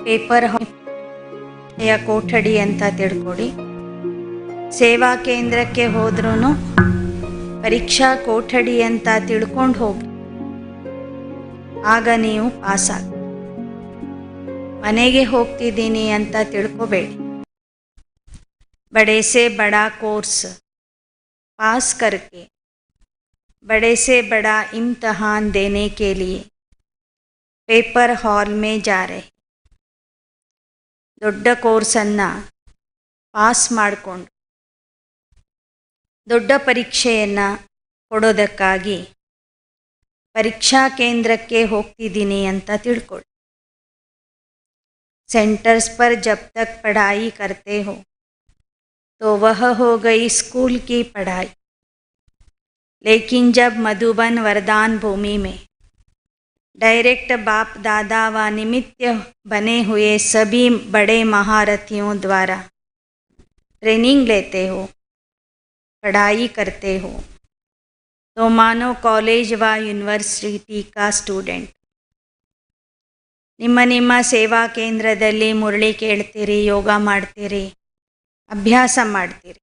Paper ಯ ಕೊಠಡಿ ಅಂತ ತಿಳ್ಕೊಡಿ. ಸೇವಾ ಕೇಂದ್ರಕ್ಕೆ ಹೋದ್ರೂ ಪರೀಕ್ಷಾ ಕೊಠಡಿ ಅಂತ ತಿಳ್ಕೊಂಡು ಹೋಗಿ, ಆಗ ನೀವು ಪಾಸ್ ಆಗ. ಮನೆಗೆ ಹೋಗ್ತಿದ್ದೀನಿ ಅಂತ ತಿಳ್ಕೊಬೇಡಿ. बड़े से बड़ा कोर्स पास करके बड़े से बड़ा इम्तहान देने के लिए पेपर हॉल में जा रहे. ದೊಡ್ಡ ಕೋರ್ಸನ್ನು ಪಾಸ್ ಮಾಡಿಕೊಂಡು ದೊಡ್ಡ ಪರೀಕ್ಷೆಯನ್ನು ಕೊಡೋದಕ್ಕಾಗಿ ಪರೀಕ್ಷಾ ಕೇಂದ್ರಕ್ಕೆ ಹೋಗ್ತಿದ್ದೀನಿ ಅಂತ ತಿಳ್ಕೊಳ್ಳಿ. सेंटर्स पर जब तक पढ़ाई करते हो तो वह हो गई स्कूल की पढ़ाई, लेकिन जब मधुबन वरदान भूमि में डायरेक्ट बाप दादा व निमित्त बने हुए सभी बड़े महारथियों द्वारा ट्रेनिंग लेते हो, पढ़ाई करते हो, तो मानो कॉलेज व यूनिवर्सिटी का स्टूडेंट. ನಿಮ್ಮ ನಿಮ್ಮ ಸೇವಾ ಕೇಂದ್ರದಲ್ಲಿ ಮುರಳಿ ಕೇಳ್ತೀರಿ, ಯೋಗ ಮಾಡ್ತೀರಿ, ಅಭ್ಯಾಸ ಮಾಡ್ತೀರಿ.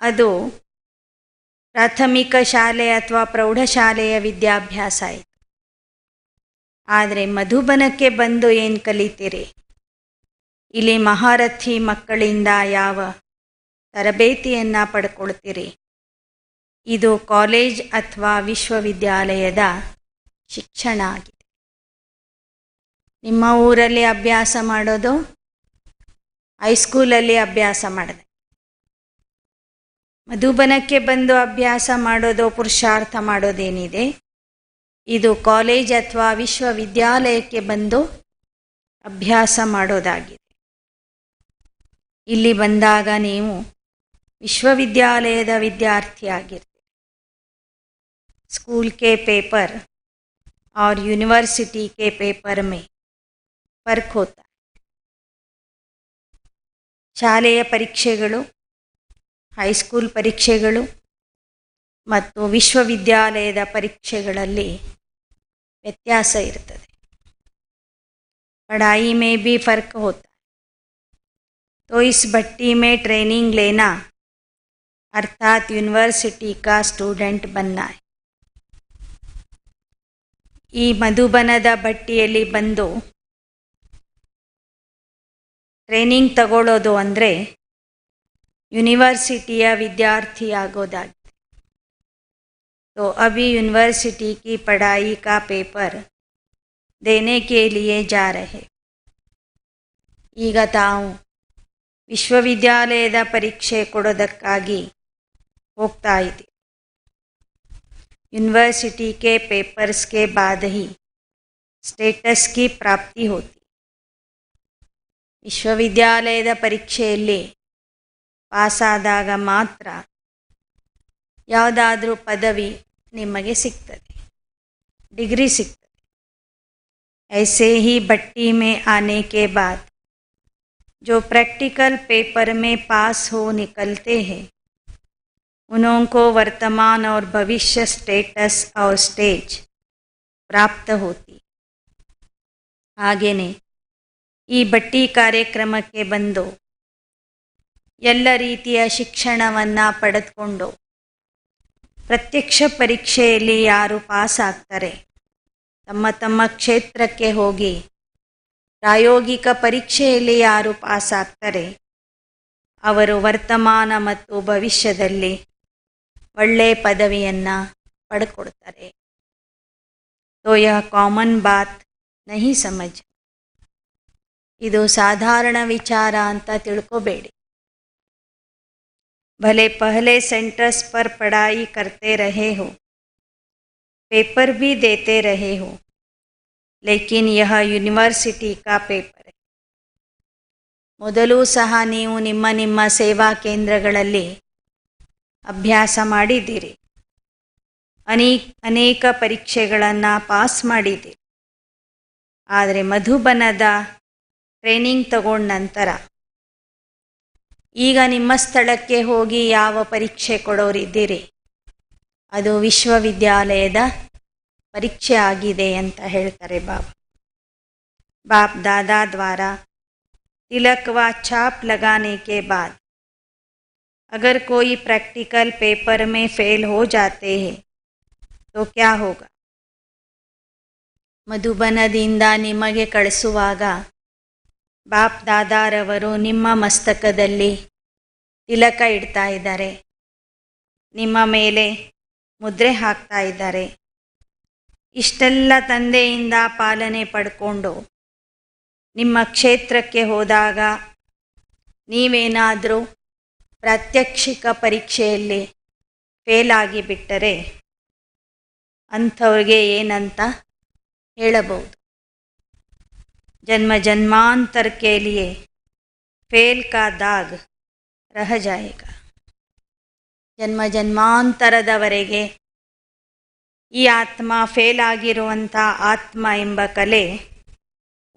ಅದು ಪ್ರಾಥಮಿಕ ಶಾಲೆ ಅಥವಾ ಪ್ರೌಢಶಾಲೆಯ ವಿದ್ಯಾಭ್ಯಾಸ ಆಯಿತು. ಆದರೆ ಮಧುಬನಕ್ಕೆ ಬಂದು ಏನು ಕಲಿತೀರಿ? ಇಲ್ಲಿ ಮಹಾರಥಿ ಮಕ್ಕಳಿಂದ ಯಾವ ತರಬೇತಿಯನ್ನು ಪಡ್ಕೊಳ್ತೀರಿ? ಇದು ಕಾಲೇಜ್ ಅಥವಾ ವಿಶ್ವವಿದ್ಯಾಲಯದ ಶಿಕ್ಷಣ ಆಗಿದೆ. ನಿಮ್ಮ ಊರಲ್ಲಿ ಅಭ್ಯಾಸ ಮಾಡೋದು ಹೈಸ್ಕೂಲಲ್ಲಿ ಅಭ್ಯಾಸ ಮಾಡಿದೆ. ಮಧುಬನಕ್ಕೆ ಬಂದು ಅಭ್ಯಾಸ ಮಾಡೋದು, ಪುರುಷಾರ್ಥ ಮಾಡೋದೇನಿದೆ, ಇದು ಕಾಲೇಜ್ ಅಥವಾ ವಿಶ್ವವಿದ್ಯಾಲಯಕ್ಕೆ ಬಂದು ಅಭ್ಯಾಸ ಮಾಡೋದಾಗಿದೆ. ಇಲ್ಲಿ ಬಂದಾಗ ನೀವು ವಿಶ್ವವಿದ್ಯಾಲಯದ ವಿದ್ಯಾರ್ಥಿಯಾಗಿರ್ತೀರಿ. ಸ್ಕೂಲ್ के पेपर और यूनिवर्सिटी के पेपर में ಫರ್ಕ್ ಹೋತಾ. ಶಾಲೆಯ ಪರೀಕ್ಷೆಗಳು, ಹೈಸ್ಕೂಲ್ ಪರೀಕ್ಷೆಗಳು ಮತ್ತು ವಿಶ್ವವಿದ್ಯಾಲಯದ ಪರೀಕ್ಷೆಗಳಲ್ಲಿ ವ್ಯತ್ಯಾಸ ಇರ್ತದೆ. पढ़ाई में भी फ़र्क होता है. तो इस भट्टी में ट्रेनिंग लेना अर्थात यूनिवर्सिटी का स्टूडेंट बनना है. ಈ ಮಧುಬನದ ಭಟ್ಟಿಯಲ್ಲಿ ಬಂದು ಟ್ರೈನಿಂಗ್ ತಗೊಳ್ಳೋದು ಅಂದರೆ ಯೂನಿವರ್ಸಿಟಿಯ ವಿದ್ಯಾರ್ಥಿಯಾಗೋದಾಗಿದೆ. तो अभी यूनिवर्सिटी की पढ़ाई का पेपर देने के लिए जा रहे. ಈಗ ತಾವು ವಿಶ್ವವಿದ್ಯಾಲಯದ ಪರೀಕ್ಷೆ ಕೊಡೋದಕ್ಕಾಗಿ ಹೋಗ್ತಾ ಇದ್ದೀವಿ. यूनिवर्सिटी के पेपर्स के बाद ही स्टेटस की प्राप्ति होती. ವಿಶ್ವವಿದ್ಯಾಲಯದ ಪರೀಕ್ಷೆಯಲ್ಲಿ ಪಾಸಾದಾಗ ಮಾತ್ರ ಯಾವುದಾದ್ರೂ ಪದವಿ ನಿಮಗೆ ಸಿಗ್ತದೆ, ಡಿಗ್ರಿ ಸಿಗ್ತದೆ. ऐसे ही भट्टी में आने के बाद जो प्रैक्टिकल पेपर में पास हो निकलते हैं, उनको वर्तमान और भविष्य स्टेटस और स्टेज प्राप्त होती. ಹಾಗೆಯೇ ಈ ಭಟ್ಟಿ ಕಾರ್ಯಕ್ರಮಕ್ಕೆ ಬಂದು ಎಲ್ಲ ರೀತಿಯ ಶಿಕ್ಷಣವನ್ನು ಪಡೆದುಕೊಂಡು ಪ್ರತ್ಯಕ್ಷ ಪರೀಕ್ಷೆಯಲ್ಲಿ ಯಾರು ಪಾಸ್ ಆಗ್ತಾರೆ, ತಮ್ಮ ತಮ್ಮ ಕ್ಷೇತ್ರಕ್ಕೆ ಹೋಗಿ ಪ್ರಾಯೋಗಿಕ ಪರೀಕ್ಷೆಯಲ್ಲಿ ಯಾರು ಪಾಸ್ ಆಗ್ತಾರೆ, ಅವರು ವರ್ತಮಾನ ಮತ್ತು ಭವಿಷ್ಯದಲ್ಲಿ ಒಳ್ಳೆಯ ಪದವಿಯನ್ನು ಪಡ್ಕೊಡ್ತಾರೆ. तो यह कॉमन बात नहीं समझ. ಇದು ಸಾಧಾರಣ ವಿಚಾರ ಅಂತ ತಿಳ್ಕೋಬೇಡಿ. भले पहले सेंटर्स पर पढ़ाई करते रहे हो, पेपर भी देते रहे हो, लेकिन यह यूनिवर्सिटी का पेपर है. ಮೊದಲು ಸಹ ನೀವು ನಿಮ್ಮ ನಿಮ್ಮ ಸೇವಾ ಕೇಂದ್ರಗಳಲ್ಲಿ ಅಭ್ಯಾಸ ಮಾಡಿದ್ದೀರಿ, ಅನೇಕ ಪರೀಕ್ಷೆಗಳನ್ನು ಪಾಸ್ ಮಾಡಿದ್ದೀರಿ. ಆದರೆ ಮಧುಬನದ ಟ್ರೈನಿಂಗ್ ತಗೊಂಡ ನಂತರ ಈಗ ನಿಮ್ಮ ಸ್ಥಳಕ್ಕೆ ಹೋಗಿ ಯಾವ ಪರೀಕ್ಷೆ ಕೊಡೋರಿದ್ದೀರಿ, ಅದು ವಿಶ್ವವಿದ್ಯಾಲಯದ ಪರೀಕ್ಷೆ ಆಗಿದೆ ಅಂತ ಹೇಳ್ತಾರೆ ಬಾಬಾ. बाप दादा द्वारा तिलक व छाप लगाने के बाद अगर कोई प्रैक्टिकल पेपर में फेल हो जाते हैं तो क्या होगा? ಮಧುಬನದಿಂದ ನಿಮಗೆ ಕಳಿಸುವಾಗ ಬಾಪ್ ದಾದಾರವರು ನಿಮ್ಮ ಮಸ್ತಕದಲ್ಲಿ ತಿಲಕ ಇಡ್ತಾ ಇದ್ದಾರೆ, ನಿಮ್ಮ ಮೇಲೆ ಮುದ್ರೆ ಹಾಕ್ತಾ ಇದ್ದಾರೆ. ಇಷ್ಟೆಲ್ಲ ತಂದೆಯಿಂದ ಪಾಲನೆ ಪಡ್ಕೊಂಡು ನಿಮ್ಮ ಕ್ಷೇತ್ರಕ್ಕೆ ಹೋದಾಗ ನೀವೇನಾದರೂ ಪ್ರಾತ್ಯಕ್ಷಿಕ ಪರೀಕ್ಷೆಯಲ್ಲಿ ಫೇಲ್ ಆಗಿಬಿಟ್ಟರೆ ಅಂಥವ್ರಿಗೆ ಏನಂತ ಹೇಳಬಹುದು? ಜನ್ಮ ಜನ್ಮಾಂತರ के लिए फेल का दाग रह जाएगा. ಜನ್ಮ ಜನ್ಮಾಂತರದವರೆಗೆ ಈ ಆತ್ಮ ಫೇಲ್ ಆಗಿರುವಂಥ ಆತ್ಮ ಎಂಬ ಕಲೆ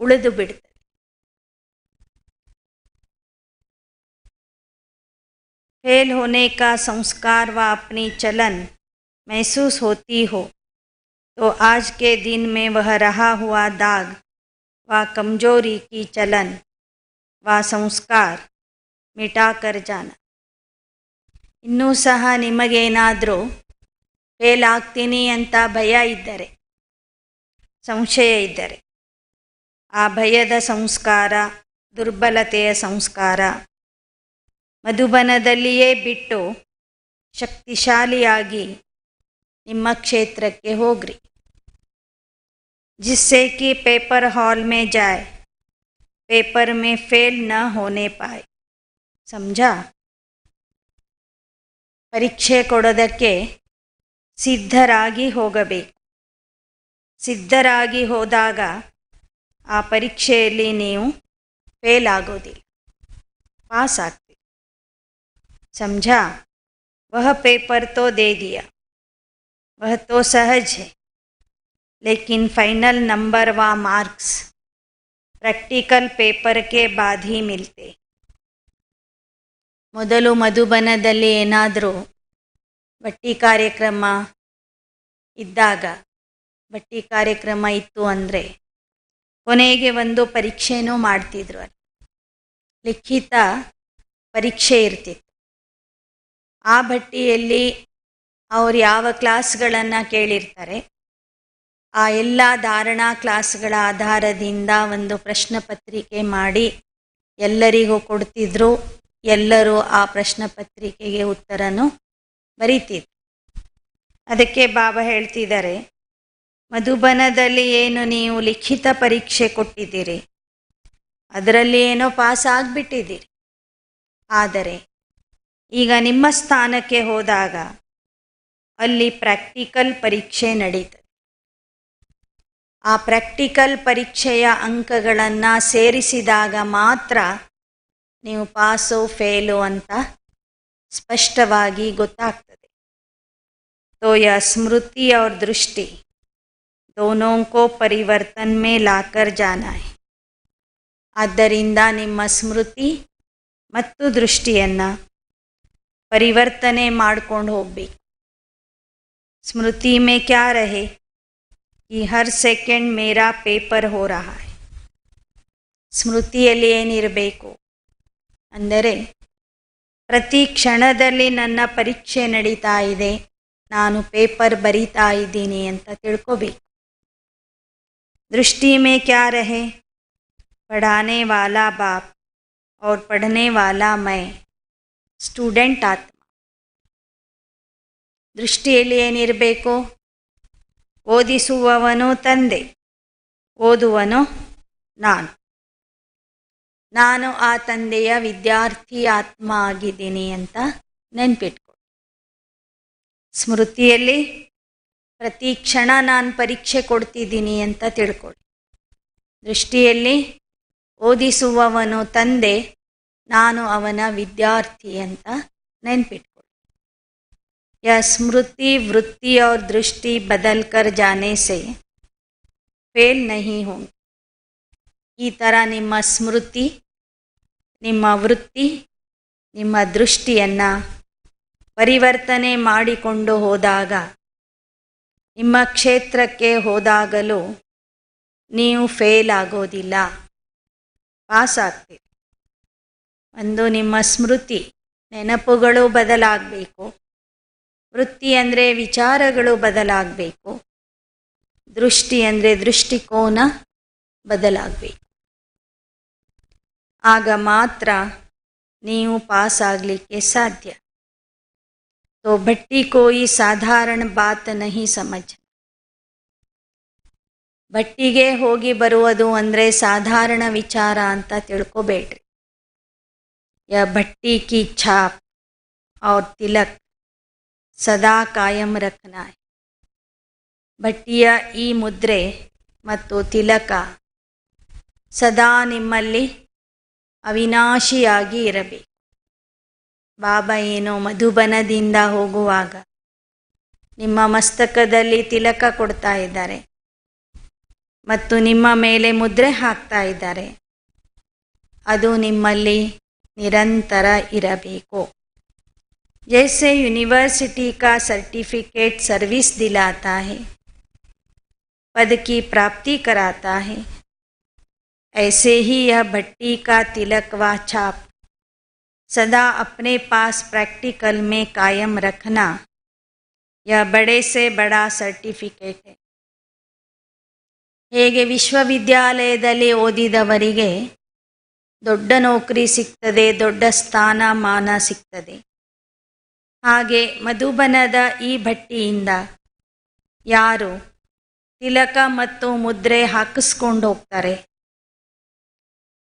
ಉಳಿದು ಬಿಡ್ತದೆ. फेल होने का संस्कार व अपनी चलन महसूस होती हो तो आज के दिन में वह रहा हुआ दाग व कमजोरी की चलन व संस्कार मिटा कर जाना. ಇನ್ನೂ ಸಹ ನಿಮಗೇನಾದರೂ ಫೇಲ್ ಆಗ್ತೀನಿ ಅಂತ ಭಯ ಇದ್ದರೆ, ಸಂಶಯ ಇದ್ದರೆ, ಆ ಭಯದ ಸಂಸ್ಕಾರ, ದುರ್ಬಲತೆಯ ಸಂಸ್ಕಾರ ಮಧುಬನದಲ್ಲಿಯೇ ಬಿಟ್ಟು ಶಕ್ತಿಶಾಲಿಯಾಗಿ ನಿಮ್ಮ ಕ್ಷೇತ್ರಕ್ಕೆ ಹೋಗ್ರಿ. जिससे कि पेपर हॉल में जाए, पेपर में फेल न होने पाए. समझा? ಪರೀಕ್ಷೆ ಕೊಡೋದಕ್ಕೆ ಸಿದ್ಧರಾಗಿ ಹೋಗಬೇಕು. ಸಿದ್ಧರಾಗಿ ಹೋದಾಗ ಆ ಪರೀಕ್ಷೆಯಲ್ಲಿ ನೀವು ಫೇಲ್ ಆಗೋದಿಲ್ಲ, ಪಾಸ್ ಆಗ್ತೀವಿ. समझा? वह पेपर तो दे दिया, वह तो सहज है, लेकिन फाइनल नंबर व मार्क्स प्रैक्टिकल पेपर के बाद ही मिलते. ಮೊದಲು ಮಧುಬನದಲ್ಲಿ ಏನಾದರೂ ಬಟ್ಟಿ ಕಾರ್ಯಕ್ರಮ ಇದ್ದಾಗ, ಬಟ್ಟಿ ಕಾರ್ಯಕ್ರಮ ಇತ್ತು ಅಂದರೆ ಕೊನೆಗೆ ಒಂದು ಪರೀಕ್ಷೆನೂ ಮಾಡ್ತಿದ್ರು. ಅಲ್ಲಿ ಲಿಖಿತ ಪರೀಕ್ಷೆ ಇರ್ತಿತ್ತು. ಆ ಬಟ್ಟಿಯಲ್ಲಿ ಅವ್ರು ಯಾವ ಕ್ಲಾಸ್ಗಳನ್ನು ಕೇಳಿರ್ತಾರೆ ಆ ಎಲ್ಲ ಧಾರಣಾ ಕ್ಲಾಸ್ಗಳ ಆಧಾರದಿಂದ ಒಂದು ಪ್ರಶ್ನೆ ಪತ್ರಿಕೆ ಮಾಡಿ ಎಲ್ಲರಿಗೂ ಕೊಡ್ತಿದ್ರು. ಎಲ್ಲರೂ ಆ ಪ್ರಶ್ನೆ ಪತ್ರಿಕೆಗೆ ಉತ್ತರನೂ ಬರೀತಿದ್ರು. ಅದಕ್ಕೆ ಬಾಬಾ ಹೇಳ್ತಿದ್ದಾರೆ, ಮಧುಬನದಲ್ಲಿ ಏನು ನೀವು ಲಿಖಿತ ಪರೀಕ್ಷೆ ಕೊಟ್ಟಿದ್ದೀರಿ ಅದರಲ್ಲಿ ಏನೋ ಪಾಸ್ ಆಗಿಬಿಟ್ಟಿದ್ದೀರಿ. ಆದರೆ ಈಗ ನಿಮ್ಮ ಸ್ಥಾನಕ್ಕೆ ಹೋದಾಗ ಅಲ್ಲಿ ಪ್ರಾಕ್ಟಿಕಲ್ ಪರೀಕ್ಷೆ ನಡೀತದೆ. ಆ ಪ್ರಾಕ್ಟಿಕಲ್ ಪರೀಕ್ಷೆಯ ಅಂಕಗಳನ್ನು ಸೇರಿಸಿದಾಗ ಮಾತ್ರ ನೀವು ಪಾಸು ಫೇಲು ಅಂತ ಸ್ಪಷ್ಟವಾಗಿ ಗೊತ್ತಾಗ್ತದೆ. तो यह स्मृति और दृष्टि दोनों को परिवर्तन में लाकर जाना है. ಆದ್ದರಿಂದ ನಿಮ್ಮ ಸ್ಮೃತಿ ಮತ್ತು ದೃಷ್ಟಿಯನ್ನು ಪರಿವರ್ತನೆ ಮಾಡ್ಕೊಂಡು ಹೋಗಬೇಕು. ಸ್ಮೃತಿ में क्या रहे कि हर सेकंड मेरा पेपर हो रहा है. ಸ್ಮೃತಿಯಲ್ಲಿ ಏನಿರಬೇಕು ಅಂದರೆ ಪ್ರತಿ ಕ್ಷಣದಲ್ಲಿ ನನ್ನ ಪರೀಕ್ಷೆ ನಡೀತಾ ಇದೆ, ನಾನು ಪೇಪರ್ ಬರಿತಾ ಇದ್ದೀನಿ ಅಂತ ತಿಳ್ಕೋಬೇಕು. दृष्टि में क्या रहे, पढ़ाने वाला बाप और पढ़ने वाला मैं, ಸ್ಟೂಡೆಂಟ್ ಆತ್ಮ. ದೃಷ್ಟಿಯಲ್ಲಿ ಏನಿರಬೇಕು, ಓದಿಸುವವನು ತಂದೆ, ಓದುವನು ನಾನು. ನಾನು ಆ ತಂದೆಯ ವಿದ್ಯಾರ್ಥಿ ಆತ್ಮ ಆಗಿದ್ದೀನಿ ಅಂತ ನೆನ್ಪಿಟ್ಕೊಳ್ಳಿ. ಸ್ಮೃತಿಯಲ್ಲಿ ಪ್ರತಿ ಕ್ಷಣ ನಾನು ಪರೀಕ್ಷೆ ಕೊಡ್ತಿದ್ದೀನಿ ಅಂತ ತಿಳ್ಕೊಳ್ಳಿ. ದೃಷ್ಟಿಯಲ್ಲಿ ಓದಿಸುವವನು ತಂದೆ, ನಾನು ಅವನ ವಿದ್ಯಾರ್ಥಿ ಅಂತ ನೆನ್ಪಿಟ್ಕೊಳ್ಳಿ. यह स्मृति वृत्ति और दृष्टि बदल कर जाने से फेल नहीं होंगे. ಈ ಥರ ನಿಮ್ಮ ಸ್ಮೃತಿ, ನಿಮ್ಮ ವೃತ್ತಿ, ನಿಮ್ಮ ದೃಷ್ಟಿಯನ್ನು ಪರಿವರ್ತನೆ ಮಾಡಿಕೊಂಡು ಹೋದಾಗ ನಿಮ್ಮ ಕ್ಷೇತ್ರಕ್ಕೆ ಹೋದಾಗಲೂ ನೀವು ಫೇಲ್ ಆಗೋದಿಲ್ಲ, ಪಾಸ್ ಆಗ್ತೀರಿ. ಒಂದು ನಿಮ್ಮ ಸ್ಮೃತಿ, ನೆನಪುಗಳು ಬದಲಾಗಬೇಕು. ವೃತ್ತಿ ಅಂದರೆ ವಿಚಾರಗಳು ಬದಲಾಗಬೇಕು. ದೃಷ್ಟಿ ಅಂದರೆ ದೃಷ್ಟಿಕೋನ ಬದಲಾಗಬೇಕು. ಆಗ ಮಾತ್ರ ನೀವು ಪಾಸ್ ಆಗಲಿಕ್ಕೆ ಸಾಧ್ಯ. तो भट्टी कोई साधारण बात नहीं समझ. ಭಟ್ಟಿಗೆ ಹೋಗಿ ಬರುವುದು ಅಂದರೆ ಸಾಧಾರಣ ವಿಚಾರ ಅಂತ ತಿಳ್ಕೊಬೇಡ್ರಿ. ಯ ಭಟ್ಟಿ ಕಿ ಛಾಪ್ और ತಿಲಕ್ ಸದಾ ಕಾಯಂ ರಖನಾ ಹೈ. ಭಟ್ಟಿಯ ಈ ಮುದ್ರೆ ಮತ್ತು ತಿಲಕ ಸದಾ ನಿಮ್ಮಲ್ಲಿ ಅವಿನಾಶಿಯಾಗಿ ಇರಬೇಕು. ಬಾಬಾ ಏನೋ ಮಧುಬನದಿಂದ ಹೋಗುವಾಗ ನಿಮ್ಮ ಮಸ್ತಕದಲ್ಲಿ ತಿಲಕ ಕೊಡ್ತಾ ಇದ್ದಾರೆ ಮತ್ತು ನಿಮ್ಮ ಮೇಲೆ ಮುದ್ರೆ ಹಾಕ್ತಾ ಇದ್ದಾರೆ. ಅದು ನಿಮ್ಮಲ್ಲಿ ನಿರಂತರ ಇರಬೇಕು. जैसे यूनिवर्सिटी का सर्टिफिकेट सर्विस दिलाता है, पद की प्राप्ति कराता है, ऐसे ही यह भट्टी का तिलक व छाप सदा अपने पास प्रैक्टिकल में कायम रखना, यह बड़े से बड़ा सर्टिफिकेट है. ಹೇಗೆ ವಿಶ್ವವಿದ್ಯಾಲಯದಲ್ಲಿ ಓದಿದವರಿಗೆ ದೊಡ್ಡ ನೌಕರಿ ಸಿಗ್ತದೆ, ದೊಡ್ಡ ಸ್ಥಾನಮಾನ ಸಿಗ್ತದೆ, ಹಾಗೆ ಮಧುಬನದ ಈ ಭಟ್ಟಿಯಿಂದ ಯಾರು ತಿಲಕ ಮತ್ತು ಮುದ್ರೆ ಹಾಕಿಸ್ಕೊಂಡು ಹೋಗ್ತಾರೆ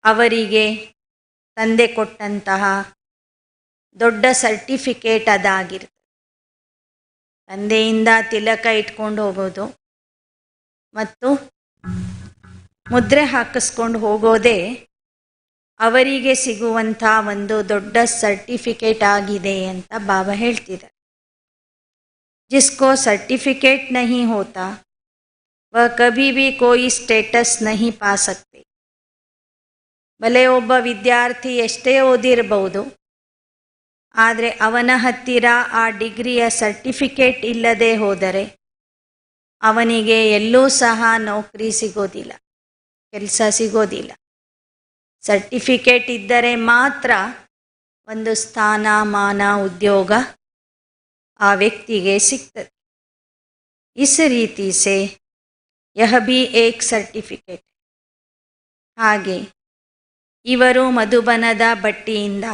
ಅವರಿಗೆ ತಂದೆ ಕೊಟ್ಟಂತಹ ದೊಡ್ಡ ಸರ್ಟಿಫಿಕೇಟ್ ಅದಾಗಿರ್ತದೆ. ತಂದೆಯಿಂದ ತಿಲಕ ಇಟ್ಕೊಂಡು ಹೋಗೋದು ಮತ್ತು ಮುದ್ರೆ ಹಾಕಿಸ್ಕೊಂಡು ಹೋಗೋದೇ ಅವರಿಗೆ ಸಿಗುವಂಥ ಒಂದು ದೊಡ್ಡ ಸರ್ಟಿಫಿಕೇಟ್ ಆಗಿದೆ ಅಂತ ಬಾಬಾ ಹೇಳ್ತಿದ್ದಾರೆ. जिसको सर्टिफिकेट नहीं होता वह कभी भी कोई ಸ್ಟೇಟಸ್ नहीं पा सकते. ಭಲೆ ಒಬ್ಬ ವಿದ್ಯಾರ್ಥಿ ಎಷ್ಟೇ ಓದಿರಬಹುದು, ಆದರೆ ಅವನ ಹತ್ತಿರ ಆ ಡಿಗ್ರಿಯ ಸರ್ಟಿಫಿಕೇಟ್ ಇಲ್ಲದೆ ಹೋದರೆ ಅವನಿಗೆ ಎಲ್ಲೂ ಸಹ ನೌಕರಿ ಸಿಗೋದಿಲ್ಲ, ಕೆಲಸ ಸಿಗೋದಿಲ್ಲ. ಸರ್ಟಿಫಿಕೇಟ್ ಇದ್ದರೆ ಮಾತ್ರ ಒಂದು ಸ್ಥಾನಮಾನ ಉದ್ಯೋಗ ಆ ವ್ಯಕ್ತಿಗೆ ಸಿಗ್ತದೆ. इस रीति से यह भी एक ಸರ್ಟಿಫಿಕೇಟ್. ಹಾಗೆ ಇವರು ಮಧುಬನದ ಭಟ್ಟಿಯಿಂದ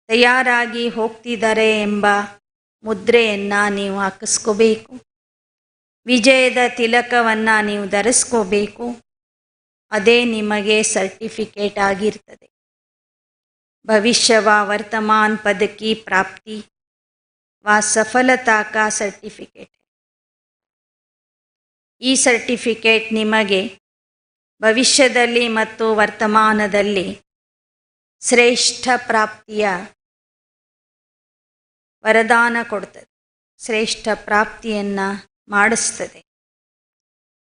ತಯಾರಾಗಿ ಹೋಗ್ತಿದ್ದಾರೆ ಎಂಬ ಮುದ್ರೆಯನ್ನು ನೀವು ಹಾಕಿಸ್ಕೋಬೇಕು. ವಿಜಯದ ತಿಲಕವನ್ನು ನೀವು ಧರಿಸ್ಕೋಬೇಕು. ಅದೇ ನಿಮಗೆ ಸರ್ಟಿಫಿಕೇಟ್ ಆಗಿರ್ತದೆ. ಭವಿಷ್ಯ ವ ವರ್ತಮಾನ ಪದ ಕಿ ಪ್ರಾಪ್ತಿ ವ ಸಫಲತಾ ಕಾ ಸರ್ಟಿಫಿಕೇಟ್. ಈ ಸರ್ಟಿಫಿಕೇಟ್ ನಿಮಗೆ ಭವಿಷ್ಯದಲ್ಲಿ ಮತ್ತು ವರ್ತಮಾನದಲ್ಲಿ ಶ್ರೇಷ್ಠ ಪ್ರಾಪ್ತಿಯ ವರದಾನ ಕೊಡ್ತದೆ, ಶ್ರೇಷ್ಠ ಪ್ರಾಪ್ತಿಯನ್ನು ಮಾಡಿಸ್ತದೆ.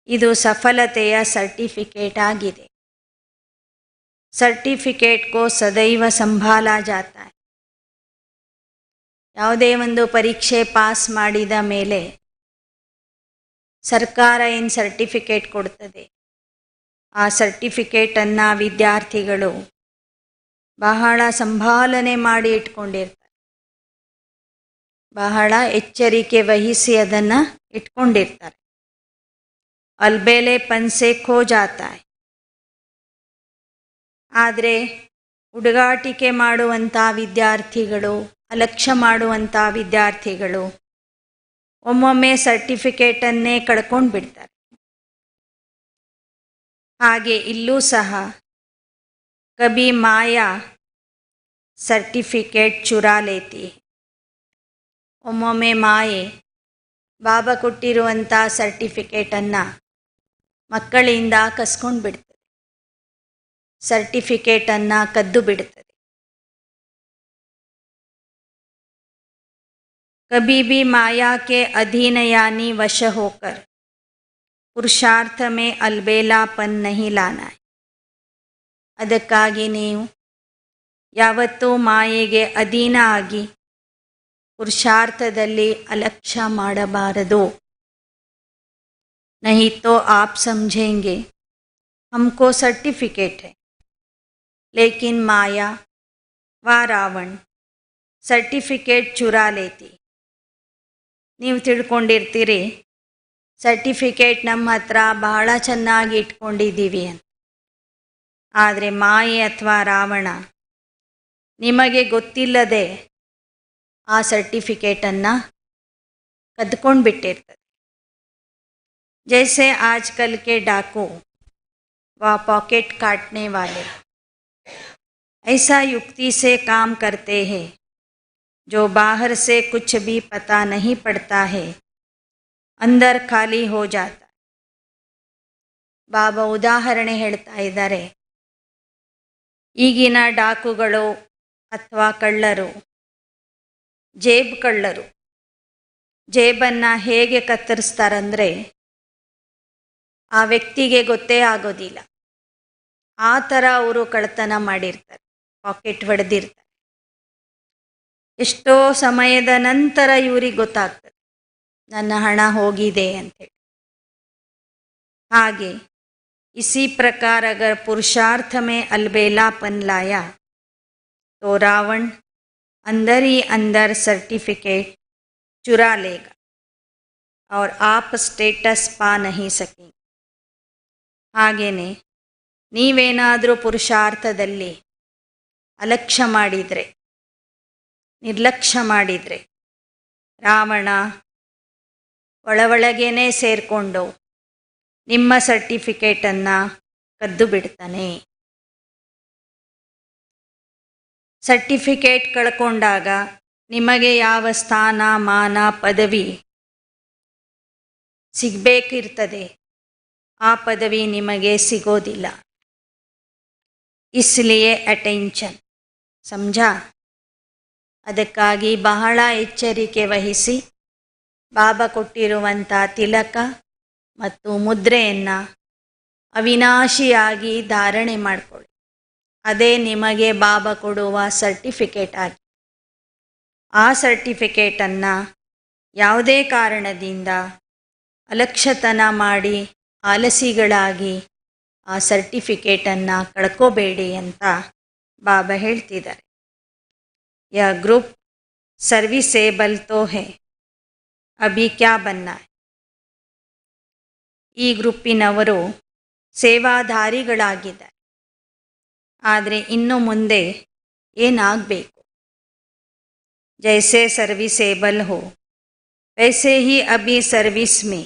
ಇದು ಸಫಲತೆಯ ಸರ್ಟಿಫಿಕೇಟ್ ಆಗಿದೆ. ಸರ್ಟಿಫಿಕೇಟ್ ಕೋ ಸದೈವ ಸಂಭಾಲ ಜಾತಾ ಹೈ. ಯಾವುದೇ ಒಂದು ಪರೀಕ್ಷೆ ಪಾಸ್ ಮಾಡಿದ ಮೇಲೆ ಸರ್ಕಾರ ಏನು ಸರ್ಟಿಫಿಕೇಟ್ ಕೊಡ್ತದೆ, ಆ ಸರ್ಟಿಫಿಕೇಟನ್ನು ವಿದ್ಯಾರ್ಥಿಗಳು ಬಹಳ ಸಂಭಾಲನೆ ಮಾಡಿ ಇಟ್ಕೊಂಡಿರ್ತಾರೆ. ಬಹಳ ಎಚ್ಚರಿಕೆ ವಹಿಸಿ ಅದನ್ನು ಇಟ್ಕೊಂಡಿರ್ತಾರೆ. ಅಲ್ಬೇಲೆಪನ್ ಸೆ ಖೋ ಜಾತಾ ಹೈ. ಆದರೆ ಹುಡುಗಾಟಿಕೆ ಮಾಡುವಂಥ ವಿದ್ಯಾರ್ಥಿಗಳು, ಅಲಕ್ಷ್ಯ ಮಾಡುವಂಥ ವಿದ್ಯಾರ್ಥಿಗಳು ಒಮ್ಮೊಮ್ಮೆ ಸರ್ಟಿಫಿಕೇಟನ್ನೇ ಕಳ್ಕೊಂಡು ಬಿಡ್ತಾರೆ. ಹಾಗೆ ಇಲ್ಲೂ ಸಹ ಕಬಿ ಮಾಯಾ ಸರ್ಟಿಫಿಕೇಟ್ ಚುರಾ ಲೇತಿ. ಒಮ್ಮೊಮ್ಮೆ ಮಾಯೆ ಬಾಬಾ ಕೊಟ್ಟಿರುವಂಥ ಸರ್ಟಿಫಿಕೇಟನ್ನು ಮಕ್ಕಳಿಂದ ಕಸ್ಕೊಂಡು ಬಿಡ್ತದೆ, ಸರ್ಟಿಫಿಕೇಟನ್ನು ಕದ್ದು ಬಿಡ್ತದೆ. कभी भी माया के अधीन यानी वश होकर पुरुषार्थ में अलबेलापन नहीं लाना है. ಅದಕ್ಕಾಗಿ ನೀವು ಯಾವತ್ತೂ ಮಾಯೆಗೆ ಅಧೀನ ಆಗಿ ಪುರುಷಾರ್ಥದಲ್ಲಿ ಅಲಕ್ಷ್ಯ ಮಾಡಬಾರದು. नहीं तो आप समझेंगे हमको सर्टिफिकेट है, लेकिन माया व ರಾವಣ ಸರ್ಟಿಫಿಕೇಟ್ ಚುರಾ ಲೇತಿ. ನೀವು ತಿಳ್ಕೊಂಡಿರ್ತೀರಿ ಸರ್ಟಿಫಿಕೇಟ್ ನಮ್ಮ ಹತ್ರ ಬಹಳ ಚೆನ್ನಾಗಿ ಇಟ್ಕೊಂಡಿದ್ದೀವಿ ಅಂತ. ಆದರೆ ಮಾಯೆ ಅಥವಾ ರಾವಣ ನಿಮಗೆ ಗೊತ್ತಿಲ್ಲದೆ ಆ ಸರ್ಟಿಫಿಕೇಟನ್ನು ಕದ್ಕೊಂಡು ಬಿಟ್ಟಿರ್ತದೆ. जैसे आजकल के डाकू व पॉकेट काटने वाले ऐसा युक्ति से काम करते हैं जो बाहर से कुछ भी पता नहीं पड़ता है, अंदर खाली हो जाता है. ಬಾಬಾ ಉದಾಹರಣೆ ಹೇಳ್ತಾ ಇದ್ದಾರೆ. ಈಗಿನ ಡಾಕುಗಳು ಅಥವಾ ಕಳ್ಳರು, ಕಳ್ಳರು ಜೇಬನ್ನು ಹೇಗೆ ಕತ್ತರಿಸ್ತಾರಂದರೆ ಆ ವ್ಯಕ್ತಿಗೆ ಗೊತ್ತೇ ಆಗೋದಿಲ್ಲ. ಆ ಥರ ಅವರು ಕಳ್ಳತನ ಮಾಡಿರ್ತಾರೆ, ಪಾಕೆಟ್ ಹೊಡೆದಿರ್ತಾರೆ. ಎಷ್ಟೋ ಸಮಯದ ನಂತರ ಇವ್ರಿಗೆ ಗೊತ್ತಾಗ್ತದೆ ನನ್ನ ಹಣ ಹೋಗಿದೆ ಅಂಥೇಳಿ. ಹಾಗೆ इसी प्रकार अगर पुरुषार्थ में अलबेलापन लाया तो रावण अंदर ही अंदर सर्टिफिकेट चुरा लेगा और आप स्टेटस पा नहीं सकेंगे. ಹಾಗೆಯೇ ನೀವೇನಾದರೂ ಪುರುಷಾರ್ಥದಲ್ಲಿ ಅಲಕ್ಷ್ಯ ಮಾಡಿದರೆ, ನಿರ್ಲಕ್ಷ್ಯ ಮಾಡಿದರೆ, ರಾವಣ ಒಳಗೇನೆ ಸೇರಿಕೊಂಡು ನಿಮ್ಮ ಸರ್ಟಿಫಿಕೇಟನ್ನು ಕದ್ದು ಬಿಡ್ತಾನೆ. ಸರ್ಟಿಫಿಕೇಟ್ ಕಳ್ಕೊಂಡಾಗ ನಿಮಗೆ ಯಾವ ಸ್ಥಾನ ಮಾನ ಪದವಿ ಸಿಗಬೇಕಿರ್ತದೆ ಆ ಪದವಿ ನಿಮಗೆ ಸಿಗೋದಿಲ್ಲ. ಇಸ್ಲಿಯೇ ಅಟೆನ್ಷನ್ ಸಮझा. ಅದಕ್ಕಾಗಿ ಬಹಳ ಎಚ್ಚರಿಕೆ ವಹಿಸಿ ಬಾಬಾ ಕೊಟ್ಟಿರುವಂಥ ತಿಲಕ ಮತ್ತು ಮುದ್ರೆಯನ್ನು ಅವಿನಾಶಿಯಾಗಿ ಧಾರಣೆ ಮಾಡಿಕೊಳ್ಳಿ. ಅದೇ ನಿಮಗೆ ಬಾಬಾ ಕೊಡುವ ಸರ್ಟಿಫಿಕೇಟ್ ಆಗಿ. ಆ ಸರ್ಟಿಫಿಕೇಟನ್ನು ಯಾವುದೇ ಕಾರಣದಿಂದ ಅಲಕ್ಷ್ಯತನ ಮಾಡಿ ಆಲಸಿಗಳಾಗಿ ಆ ಸರ್ಟಿಫಿಕೇಟನ್ನು ಕಳ್ಕೋಬೇಡಿ ಅಂತ ಬಾಬಾ ಹೇಳ್ತಿದ್ದಾರೆ. ಯಾ ಗ್ರೂಪ್ ಸರ್ವಿಸೇಬಲ್ ತೋ ಹೈ, ಅಭಿ ಕ್ಯಾ ಬನ್ನ ಹೈ. ಈ ಗ್ರೂಪಿನವರು ಸೇವಾಧಾರಿಗಳಾಗಿದ್ದಾರೆ, ಆದರೆ ಇನ್ನು ಮುಂದೆ ಏನಾಗಬೇಕು? जैसे सर्विसेबल हो वैसे ही अभी सर्विस में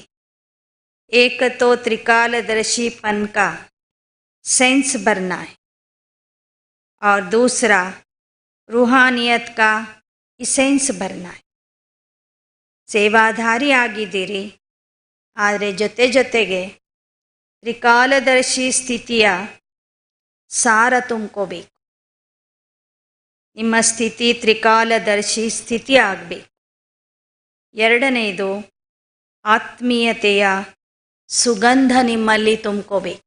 एक तो त्रिकालदर्शीपन का सेंस भरना है और दूसरा रूहानियत का इसेंस भरना है. ಸೇವಾಧಾರಿ ಆಗಿದ್ದೀರಿ, ಆದರೆ ಜೊತೆಗೆ ತ್ರಿಕಾಲದರ್ಶಿ ಸ್ಥಿತಿಯ ಸಾರ ತುಂಬ್ಕೋಬೇಕು. ನಿಮ್ಮ ಸ್ಥಿತಿ ತ್ರಿಕಾಲದರ್ಶಿ ಸ್ಥಿತಿ ಆಗಬೇಕು. ಎರಡನೆಯದು ಆತ್ಮೀಯತೆಯ ಸುಗಂಧ ನಿಮ್ಮಲ್ಲಿ ತುಂಬ್ಕೋಬೇಕು.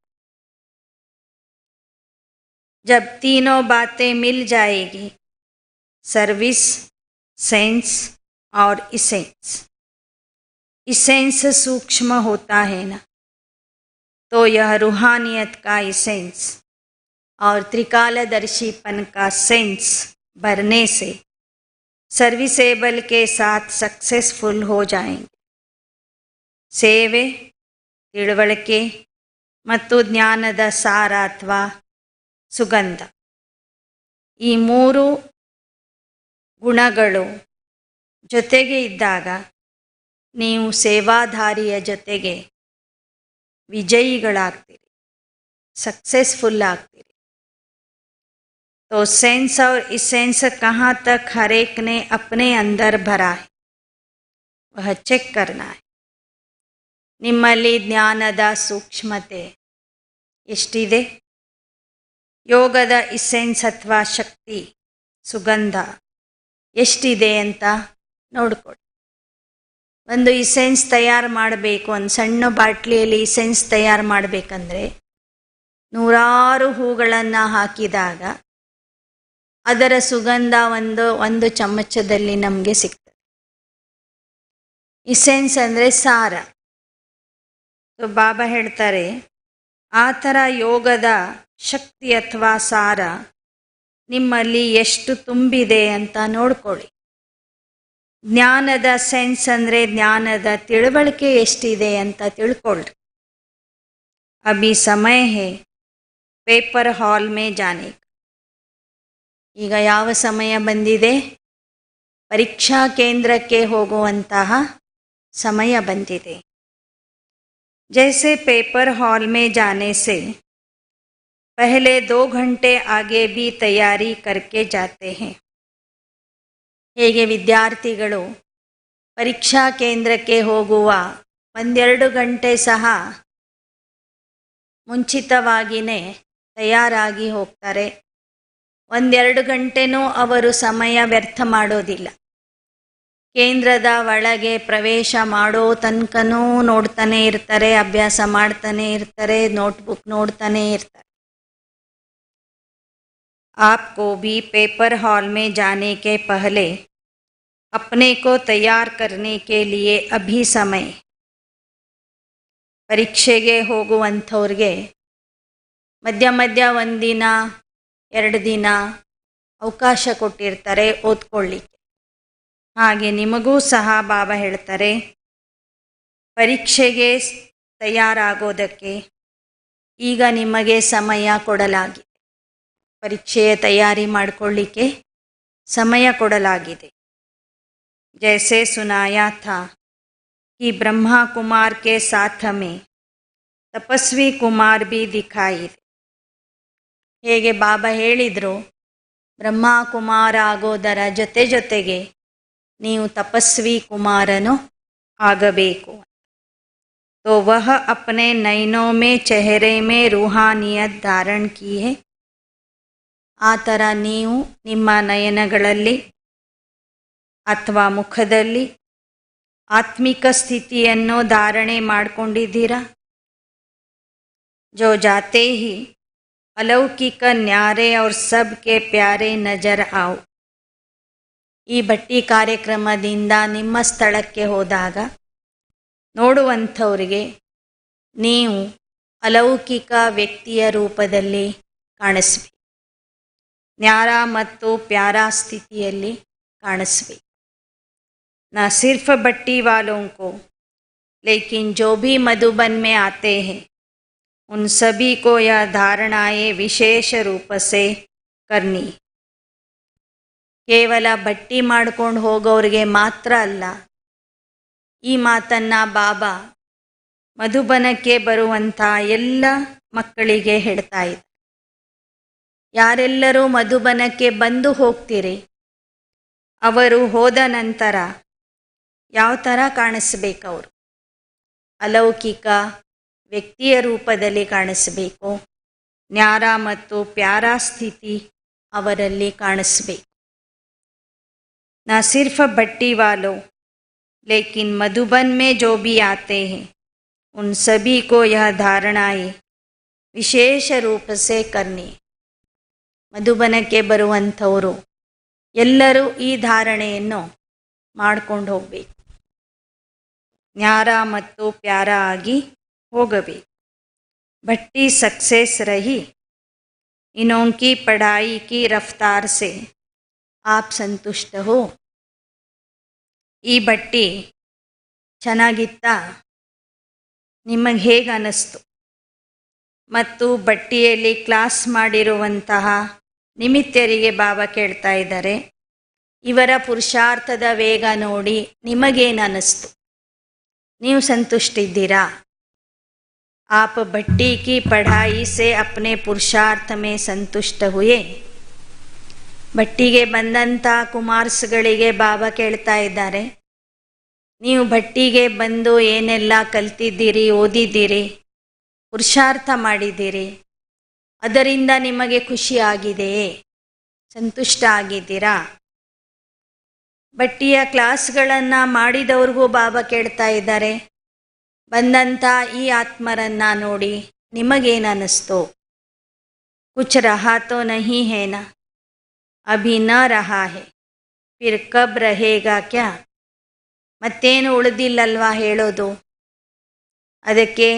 जब तीनों बातें मिल जाएगी, सर्विस, सेंस और इसेंस. इसेंस सूक्ष्म होता है ना, तो यह रूहानियत का इसेंस और त्रिकालदर्शीपन का सेंस भरने से सर्विसेबल के साथ सक्सेसफुल हो जाएंगे. ಸೇವೆ, ತಿಳುವಳಿಕೆ ಮತ್ತು ಜ್ಞಾನದ ಸಾರ ಅಥವಾ ಸುಗಂಧ, ಈ ಮೂರು ಗುಣಗಳು ಜೊತೆಗೆ ಇದ್ದಾಗ ನೀವು ಸೇವಾಧಾರಿಯ ಜೊತೆಗೆ ವಿಜಯಿಗಳಾಗ್ತೀರಿ, ಸಕ್ಸಸ್ಫುಲ್ ಆಗ್ತೀರಿ. तो सेंस और इसेंस कहाँ तक हर एक ने अपने अंदर भरा है वह ಚೆಕ್ करना है. ನಿಮ್ಮಲ್ಲಿ ಜ್ಞಾನದ ಸೂಕ್ಷ್ಮತೆ ಎಷ್ಟಿದೆ, ಯೋಗದ ಇಸೆನ್ಸ್ ಅಥವಾ ಶಕ್ತಿ ಸುಗಂಧ ಎಷ್ಟಿದೆ ಅಂತ ನೋಡ್ಕೊಳ್ಳಿ. ಒಂದು ಇಸೆನ್ಸ್ ತಯಾರು ಮಾಡಬೇಕು, ಒಂದು ಸಣ್ಣ ಬಾಟ್ಲಿಯಲ್ಲಿ ಇಸೆನ್ಸ್ ತಯಾರು ಮಾಡಬೇಕಂದ್ರೆ 100 ಹೂಗಳನ್ನು ಹಾಕಿದಾಗ ಅದರ ಸುಗಂಧ ಒಂದು ಚಮಚದಲ್ಲಿ ನಮಗೆ ಸಿಗ್ತದೆ. ಇಸೆನ್ಸ್ ಅಂದರೆ ಸಾರ. ಬಾಬಾ ಹೇಳ್ತಾರೆ, ಆ ಥರ ಯೋಗದ ಶಕ್ತಿ ಅಥವಾ ಸಾರ ನಿಮ್ಮಲ್ಲಿ ಎಷ್ಟು ತುಂಬಿದೆ ಅಂತ ನೋಡ್ಕೊಳ್ಳಿ. ಜ್ಞಾನದ ಸೆನ್ಸ್ ಅಂದರೆ ಜ್ಞಾನದ ತಿಳುವಳಿಕೆ ಎಷ್ಟಿದೆ ಅಂತ ತಿಳ್ಕೊಳ್ಳಿ. ಅಭಿ ಸಮಯ ಹೇ ಪೇಪರ್ ಹಾಲ್ ಮೇ ಜಾನೆ. ಈಗ ಯಾವ ಸಮಯ ಬಂದಿದೆ? ಪರೀಕ್ಷಾ ಕೇಂದ್ರಕ್ಕೆ ಹೋಗುವಂತಹ ಸಮಯ ಬಂದಿದೆ. जैसे पेपर हॉल में जाने से पहले 2 घंटे आगे भी तैयारी करके जाते हैं. ಹೇಗೆ ವಿದ್ಯಾರ್ಥಿಗಳು ಪರೀಕ್ಷಾ ಕೇಂದ್ರಕ್ಕೆ ಹೋಗುವ 1-2 ಗಂಟೆ ಸಹ ಮುಂಚಿತವಾಗಿಯೇ ತಯಾರಾಗಿ ಹೋಗ್ತಾರೆ. 1-2 ಗಂಟೆನೂ ಅವರು ಸಮಯ ವ್ಯರ್ಥ ಮಾಡೋದಿಲ್ಲ. ಕೇಂದ್ರದ ಒಳಗೆ ಪ್ರವೇಶ ಮಾಡೋ ತನಕನೂ ನೋಡ್ತಾನೆ ಇರ್ತಾರೆ, ಅಭ್ಯಾಸ ಮಾಡ್ತಾನೆ ಇರ್ತಾರೆ, ನೋಟ್ಬುಕ್ ನೋಡ್ತಾನೆ ಇರ್ತಾರೆ. आपको भी पेपर हॉल में जाने के पहले अपने को तैयार करने के लिए अभी समय. ಪರೀಕ್ಷೆಗೆ ಹೋಗುವಂಥವ್ರಿಗೆ ಮಧ್ಯ ಮಧ್ಯ 1 ದಿನ 2 ದಿನ ಅವಕಾಶ ಕೊಟ್ಟಿರ್ತಾರೆ ಓದ್ಕೊಳ್ಳಿಕ್ಕೆ. ಹಾಗೆ ನಿಮಗೂ ಸಹ ಬಾಬಾ ಹೇಳ್ತಾರೆ, ಪರೀಕ್ಷೆಗೆ ತಯಾರಾಗೋದಕ್ಕೆ ಈಗ ನಿಮಗೆ ಸಮಯ ಕೊಡಲಾಗಿದೆ. ಪರೀಕ್ಷೆಯ ತಯಾರಿ ಮಾಡಿಕೊಳ್ಳಿಕ್ಕೆ ಸಮಯ ಕೊಡಲಾಗಿದೆ. ಜೈಸೆ ಸುನಾಯಾ ಥಾ कि ब्रह्मा कुमार के साथ में ತಪಸ್ವಿ ಕುಮಾರ್ ಬಿ ದಿಖಾಯಿ. ಹೇಗೆ ಬಾಬಾ ಹೇಳಿದರು, ಬ್ರಹ್ಮ ಕುಮಾರ ಆಗೋದರ ಜೊತೆಗೆ ನೀವು ತಪಸ್ವಿ ಕುಮಾರನು ಆಗಬೇಕು. तो वह अपने नैनों में चेहरे में रूहानियत धारण की है. ಆ ಥರ ನೀವು ನಿಮ್ಮ ನಯನಗಳಲ್ಲಿ ಅಥವಾ ಮುಖದಲ್ಲಿ ಆತ್ಮಿಕ ಸ್ಥಿತಿಯನ್ನು ಧಾರಣೆ ಮಾಡಿಕೊಂಡಿದ್ದೀರಾ. जो जाते ही अलौकिक न्यारे और सबके प्यारे नजर आओ. ಈ ಭಟ್ಟಿ ಕಾರ್ಯಕ್ರಮದಿಂದ ನಿಮ್ಮ ಸ್ಥಳಕ್ಕೆ ಹೋದಾಗ ನೋಡುವಂಥವರಿಗೆ ನೀವು ಅಲೌಕಿಕ ವ್ಯಕ್ತಿಯ ರೂಪದಲ್ಲಿ ಕಾಣಿಸ್ಬೇಕು. ನ್ಯಾರ ಮತ್ತು ಪ್ಯಾರಾ ಸ್ಥಿತಿಯಲ್ಲಿ ಕಾಣಿಸ್ಬೇಕು. न सिर्फ भट्टी वालों को लेकिन जो भी मधुबन में आते हैं उन सभी को यह धारणाएं विशेष रूप से करनी. ಕೇವಲ ಭಟ್ಟಿ ಮಾಡ್ಕೊಂಡು ಹೋಗೋರಿಗೆ ಮಾತ್ರ ಅಲ್ಲ, ಈ ಮಾತನ್ನು ಬಾಬಾ ಮಧುಬನಕ್ಕೆ ಬರುವಂಥ ಎಲ್ಲ ಮಕ್ಕಳಿಗೆ ಹೇಳ್ತಾ ಇದ್ದಾರೆ. ಯಾರೆಲ್ಲರೂ ಮಧುಬನಕ್ಕೆ ಬಂದು ಹೋಗ್ತೀರಿ, ಅವರು ಹೋದ ನಂತರ ಯಾವ ಥರ ಕಾಣಿಸ್ಬೇಕು? ಅವರು ಅಲೌಕಿಕ ವ್ಯಕ್ತಿಯ ರೂಪದಲ್ಲಿ ಕಾಣಿಸ್ಬೇಕು. ನ್ಯಾರ ಮತ್ತು ಪ್ಯಾರಾ ಸ್ಥಿತಿ ಅವರಲ್ಲಿ ಕಾಣಿಸ್ಬೇಕು. न सिर्फ भट्टी वालों लेकिन मधुबन में जो भी आते हैं उन सभी को यह धारणाएं विशेष रूप से करनी. ಮಧುಬನಕ್ಕೆ ಬರುವಂಥವರು ಎಲ್ಲರೂ ಈ ಧಾರಣೆಯನ್ನು ಮಾಡ್ಕೊಂಡು ಹೋಗಬೇಕು. ನ್ಯಾರ ಮತ್ತು ಪ್ಯಾರಾ ಆಗಿ ಹೋಗಬೇಕು. ಭಟ್ಟಿ सक्सेस रही इनों की पढ़ाई की रफ्तार से आप संतुष्ट हो. ಈ ಭಟ್ಟಿ ಚೆನ್ನಾಗಿತ್ತಾ? ನಿಮಗೆ ಹೇಗೆ ಅನ್ನಿಸ್ತು? ಮತ್ತು ಭಟ್ಟಿಯಲ್ಲಿ ಕ್ಲಾಸ್ ಮಾಡಿರುವಂತಹ ನಿಮಿತ್ತರಿಗೆ ಬಾಬಾ ಕೇಳ್ತಾ ಇದ್ದಾರೆ, ಇವರ ಪುರುಷಾರ್ಥದ ವೇಗ ನೋಡಿ ನಿಮಗೇನು ಅನ್ನಿಸ್ತು? ನೀವು ಸಂತುಷ್ಟಿದ್ದೀರಾ? आप भट्टी की पढ़ाई से अपने पुरुषार्थ में संतुष्ट हुए. ಭಟ್ಟಿಗೆ ಬಂದಂಥ ಕುಮಾರ್ಸ್ಗಳಿಗೆ ಬಾಬಾ ಕೇಳ್ತಾ ಇದ್ದಾರೆ, ನೀವು ಭಟ್ಟಿಗೆ ಬಂದು ಏನೆಲ್ಲ ಕಲ್ತಿದ್ದೀರಿ, ಓದಿದ್ದೀರಿ, ಪುರುಷಾರ್ಥ ಮಾಡಿದ್ದೀರಿ, ಅದರಿಂದ ನಿಮಗೆ ಖುಷಿ ಆಗಿದೆಯೇ? ಸಂತುಷ್ಟ ಆಗಿದ್ದೀರಾ? ಭಟ್ಟಿಯ ಕ್ಲಾಸ್ಗಳನ್ನು ಮಾಡಿದವ್ರಿಗೂ ಬಾಬಾ ಕೇಳ್ತಾ ಇದ್ದಾರೆ, ಬಂದಂಥ ಈ ಆತ್ಮರನ್ನು ನೋಡಿ ನಿಮಗೇನು ಅನ್ನಿಸ್ತು? ಕುಚ್ ರಹಾ ತೋ ನಹೀ ಹೇನಾ? ಅಭಿ ನ ರಹಾ ಹೇ, ಫಿರ್ ಕಬ್ ರಹೇಗಾ ಕ್ಯಾ? ಮತ್ತೇನು ಉಳಿದಿಲ್ಲಲ್ವಾ ಹೇಳೋದು? ಅದಕ್ಕೆ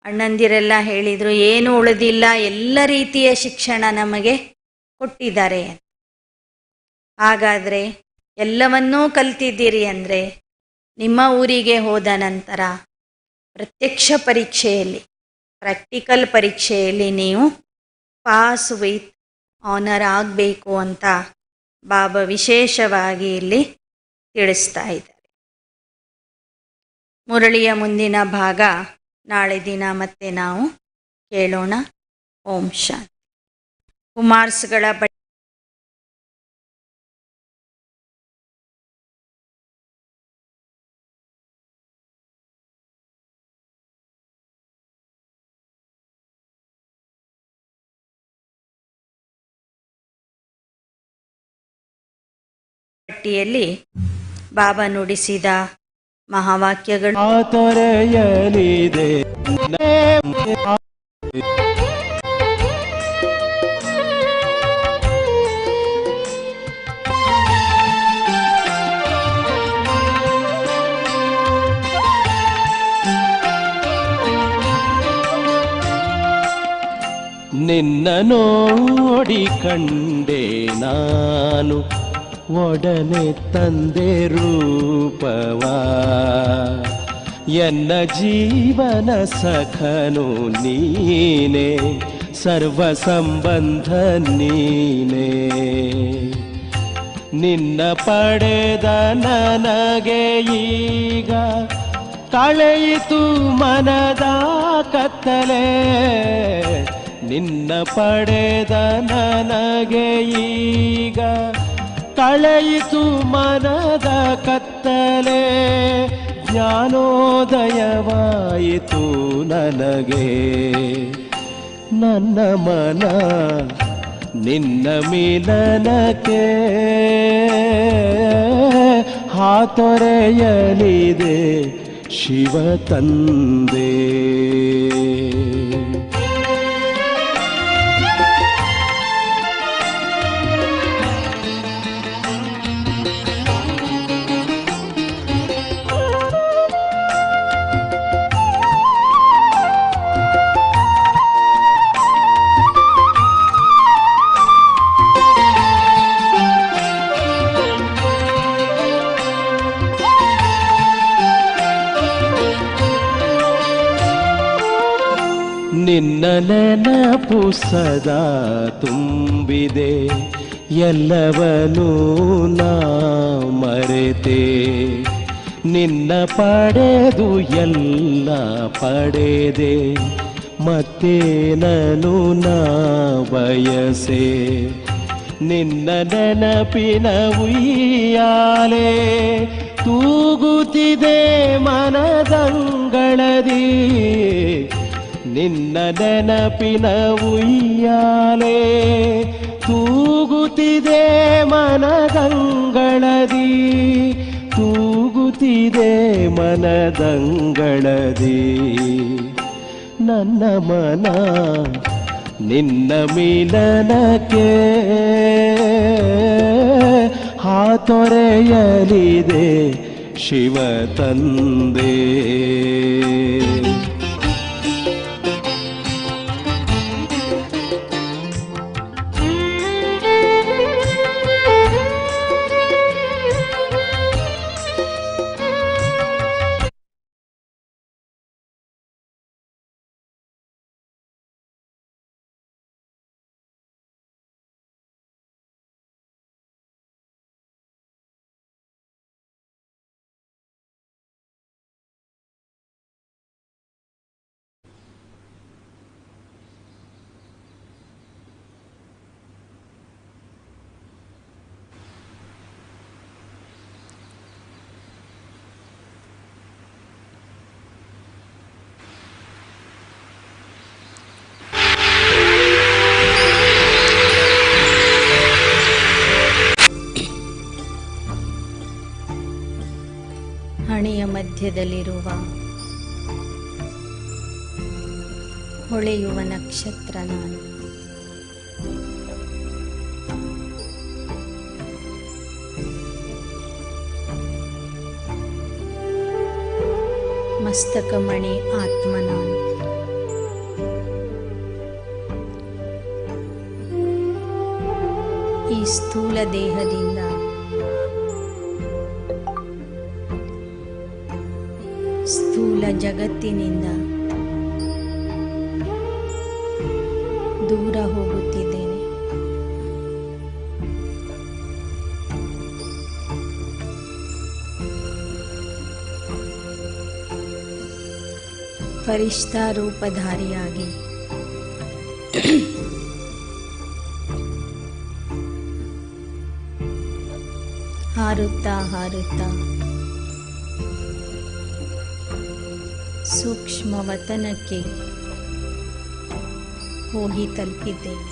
ಅಣ್ಣಂದಿರೆಲ್ಲ ಹೇಳಿದರು, ಏನೂ ಉಳಿದಿಲ್ಲ, ಎಲ್ಲ ರೀತಿಯ ಶಿಕ್ಷಣ ನಮಗೆ ಕೊಟ್ಟಿದ್ದಾರೆ. ಹಾಗಾದರೆ ಎಲ್ಲವನ್ನೂ ಕಲ್ತಿದ್ದೀರಿ ಅಂದರೆ ನಿಮ್ಮ ಊರಿಗೆ ಹೋದ ನಂತರ ಪ್ರತ್ಯಕ್ಷ ಪರೀಕ್ಷೆಯಲ್ಲಿ, ಪ್ರಾಕ್ಟಿಕಲ್ ಪರೀಕ್ಷೆಯಲ್ಲಿ ನೀವು ಪಾಸ್ ವಿತ್ ಆನರ್ ಆಗಬೇಕು ಅಂತ ಬಾಬಾ ವಿಶೇಷವಾಗಿ ಇಲ್ಲಿ ತಿಳಿಸ್ತಾ ಇದ್ದಾರೆ. ಮುರಳಿಯ ಮುಂದಿನ ಭಾಗ ನಾಳೆ ದಿನ ಮತ್ತೆ ನಾವು ಕೇಳೋಣ. ಓಂ ಶಾಂತಿ. ಕುಮಾರ್ಸ್ಗಳ ಪಟ್ಟಿಯಲ್ಲಿ ಬಾಬಾ ನುಡಿಸಿದ ಮಹಾವಾಕ್ಯಗಳು. ನಿನ್ನ ನೋಡಿ ಕಂಡೆ ನಾನು, ಒಡನೆ ತಂದೆ ರೂಪವಾ, ಎನ್ನ ಜೀವನ ಸಖನು ನೀನೆ, ಸರ್ವ ಸಂಬಂಧ ನೀನೆ. ನಿನ್ನ ಪಡೆದ ನನಗೆ ಈಗ ಕಳೆಯಿತು ಮನದ ಕತ್ತಲೆ, ನಿನ್ನ ಪಡೆದ ನನಗೆ ಈಗ ಕಳೆಯಿತು ಮನದ ಕತ್ತಲೆ, ಜ್ಞಾನೋದಯವಾಯಿತು ನನಗೆ. ನನ್ನ ಮನ ನಿನ್ನ ಮಿಲನಕ್ಕೆ ಹಾತೊರೆಯಲಿದೆ ಶಿವ ತಂದೆ. ನಿನ್ನ ನೆನಪು ಸದಾ ತುಂಬಿದೆ, ಎಲ್ಲವನ್ನೂ ನಾ ಮರೆತೆ. ನಿನ್ನ ಪಡೆದು ಎಲ್ಲ ಪಡೆದೆ, ಮತ್ತೇನನು ನಾ ಬಯಸೆ. ನಿನ್ನ ನೆನಪಿನ ಉಯ್ಯಾಲೆ ತೂಗುತ್ತಿದೆ ಮನದಂಗಳದಿ, ನಿನ್ನ ನೆನಪಿನ ಉಯ್ಯಾಲೆ ತೂಗುತ್ತಿದೆ ಮನದಂಗಳದಿ, ತೂಗುತ್ತಿದೆ ಮನದಂಗಳದಿ. ನನ್ನ ಮನ ನಿನ್ನ ಮಿಲನಕ್ಕೆ ಹಾತೊರೆಯಲಿದೆ ಶಿವ ತಂದೆ. ಹಣೆಯ ಮಧ್ಯದಲ್ಲಿರುವ ಹೊಳೆಯುವ ನಕ್ಷತ್ರ ನಾನು. ಮಸ್ತಕಮಣಿ ಆತ್ಮ ನಾನು. ಈ ಸ್ಥೂಲ ದೇಹದಿಂದ ಸ್ಥೂಲ ಜಗತ್ತಿನಿಂದ ದೂರ ಹೋಗುತ್ತಿದ್ದೇನೆ. ಫರಿಷ್ಠಾ ರೂಪಧಾರಿಯಾಗಿ ಹಾರುತ್ತಾ ಹಾರುತ್ತಾ ಸೂಕ್ಷ್ಮ ವತನಕ್ಕೆ ಹೋಗಿ ತಲುಪಿದ್ದೇನೆ.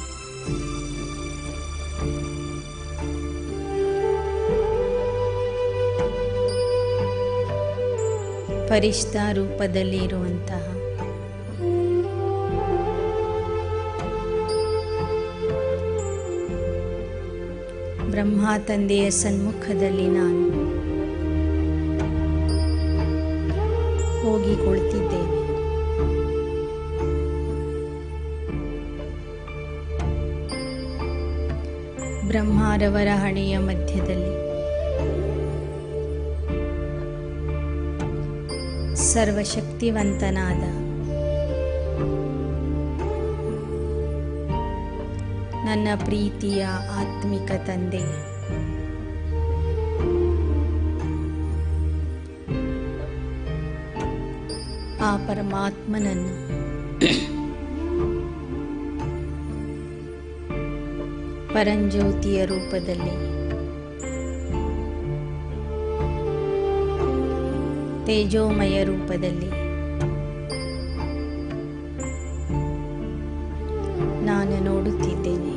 ಫರಿಷ್ಠಾ ರೂಪದಲ್ಲಿ ಇರುವಂತಹ ಬ್ರಹ್ಮ ತಂದೆಯ ಸನ್ಮುಖದಲ್ಲಿ ನಾನು ಹೋಗಿ ಕುಳಿತಿದ್ದೇನೆ. ಬ್ರಹ್ಮರವರ ಹಣೆಯ ಮಧ್ಯದಲ್ಲಿ ಸರ್ವಶಕ್ತಿವಂತನಾದ ನನ್ನ ಪ್ರೀತಿಯ ಆತ್ಮಿಕ ತಂದೆ ಆ ಪರಮಾತ್ಮನನ್ನು ಪರಂಜ್ಯೋತಿಯ ರೂಪದಲ್ಲಿ ತೇಜೋಮಯ ರೂಪದಲ್ಲಿ ನಾನು ನೋಡುತ್ತಿದ್ದೇನೆ.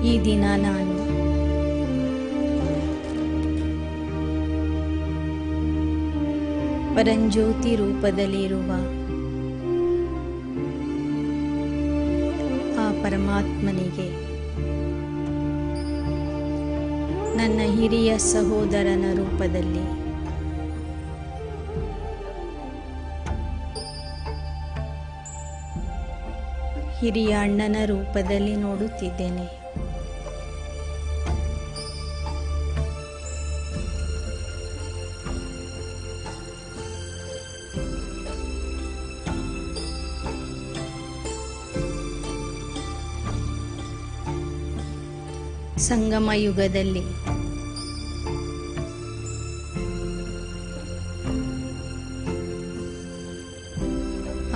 ಈ ದಿನ ನಾನು ಪರಂಜ್ಯೋತಿ ರೂಪದಲ್ಲಿರುವ ಆ ಪರಮಾತ್ಮನಿಗೆ ನನ್ನ ಹಿರಿಯ ಸಹೋದರನ ರೂಪದಲ್ಲಿ ಹಿರಿಯ ಅಣ್ಣನ ರೂಪದಲ್ಲಿ ನೋಡುತ್ತಿದ್ದೇನೆ. ಸಂಗಮ ಯುಗದಲ್ಲಿ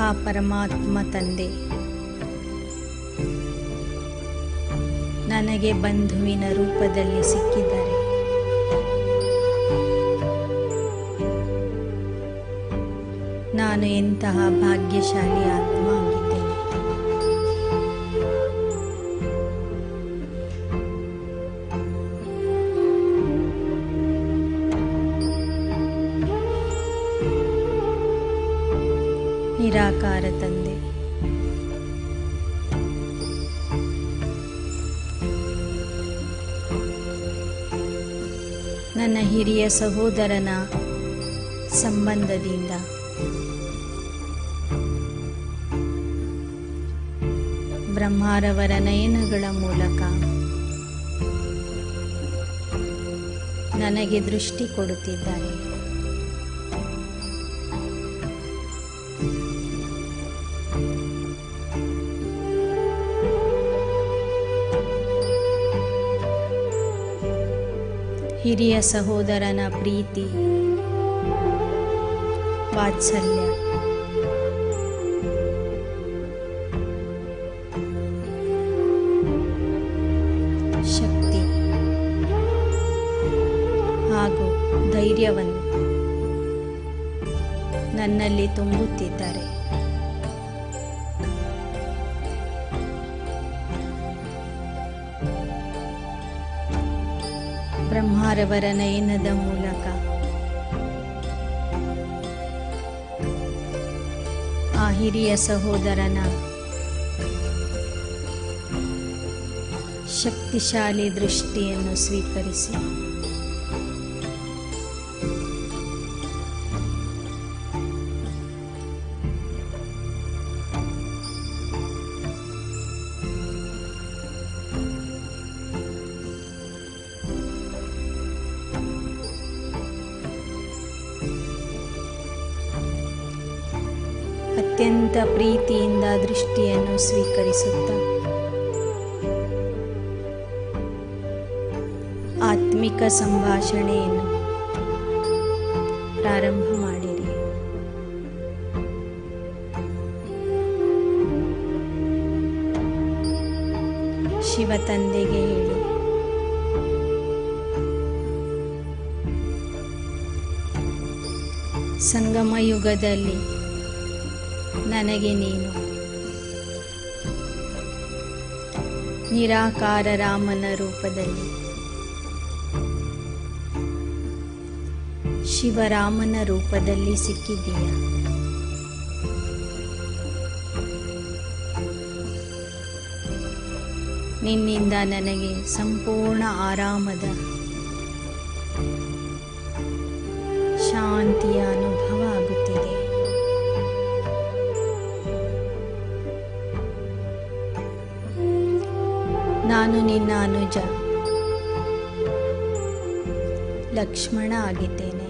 ಆ ಪರಮಾತ್ಮ ತಂದೆ ನನಗೆ ಬಂಧುವಿನ ರೂಪದಲ್ಲಿ ಸಿಕ್ಕಿದ್ದಾರೆ. ನಾನು ಎಂತಹ ಭಾಗ್ಯಶಾಲಿ ಆತ್ಮ ಆಗಿದ್ದೇನೆ. ನಿರಾಕಾರ ತಂದೆ ನನ್ನ ಹಿರಿಯ ಸಹೋದರನ ಸಂಬಂಧದಿಂದ ಬ್ರಹ್ಮರವರ ನಯನಗಳ ಮೂಲಕ ನನಗೆ ದೃಷ್ಟಿ ಕೊಡುತ್ತಿದ್ದಾರೆ. ಹಿರಿಯ ಸಹೋದರನ ಪ್ರೀತಿ ವಾತ್ಸಲ್ಯ ಶಕ್ತಿ ಹಾಗೂ ಧೈರ್ಯವನ್ನು ನನ್ನಲ್ಲಿ ತುಂಬುತ್ತಿದ್ದಾರೆ. ಬ್ರಹ್ಮರವರ ನಯನದ ಮೂಲಕ ಹಿರಿಯ ಸಹೋದರನ ಶಕ್ತಿಶಾಲಿ ದೃಷ್ಟಿಯನ್ನು ಸ್ವೀಕರಿಸಿ ಅತ್ಯಂತ ಪ್ರೀತಿಯಿಂದ ದೃಷ್ಟಿಯನ್ನು ಸ್ವೀಕರಿಸುತ್ತಾ ಆತ್ಮಿಕ ಸಂಭಾಷಣೆಯನ್ನು ಪ್ರಾರಂಭ ಮಾಡಿರಿ. ಶಿವ ತಂದೆಗೆ ಹೇಳಿ, ಸಂಗಮ ಯುಗದಲ್ಲಿ ನನಗೆ ನೀನು ನಿರಾಕಾರ ರಾಮನ ರೂಪದಲ್ಲಿ, ಶಿವರಾಮನ ರೂಪದಲ್ಲಿ ಸಿಕ್ಕಿದೀಯ. ನಿನ್ನಿಂದ ನನಗೆ ಸಂಪೂರ್ಣ ಆರಾಮದ ಶಾಂತಿಯ ಅನುಭವ ಆಗುತ್ತಿದೆ. ನಾನು ನಿನ್ನ ಅನುಜ ಲಕ್ಷ್ಮಣ ಆಗಿದ್ದೇನೆ.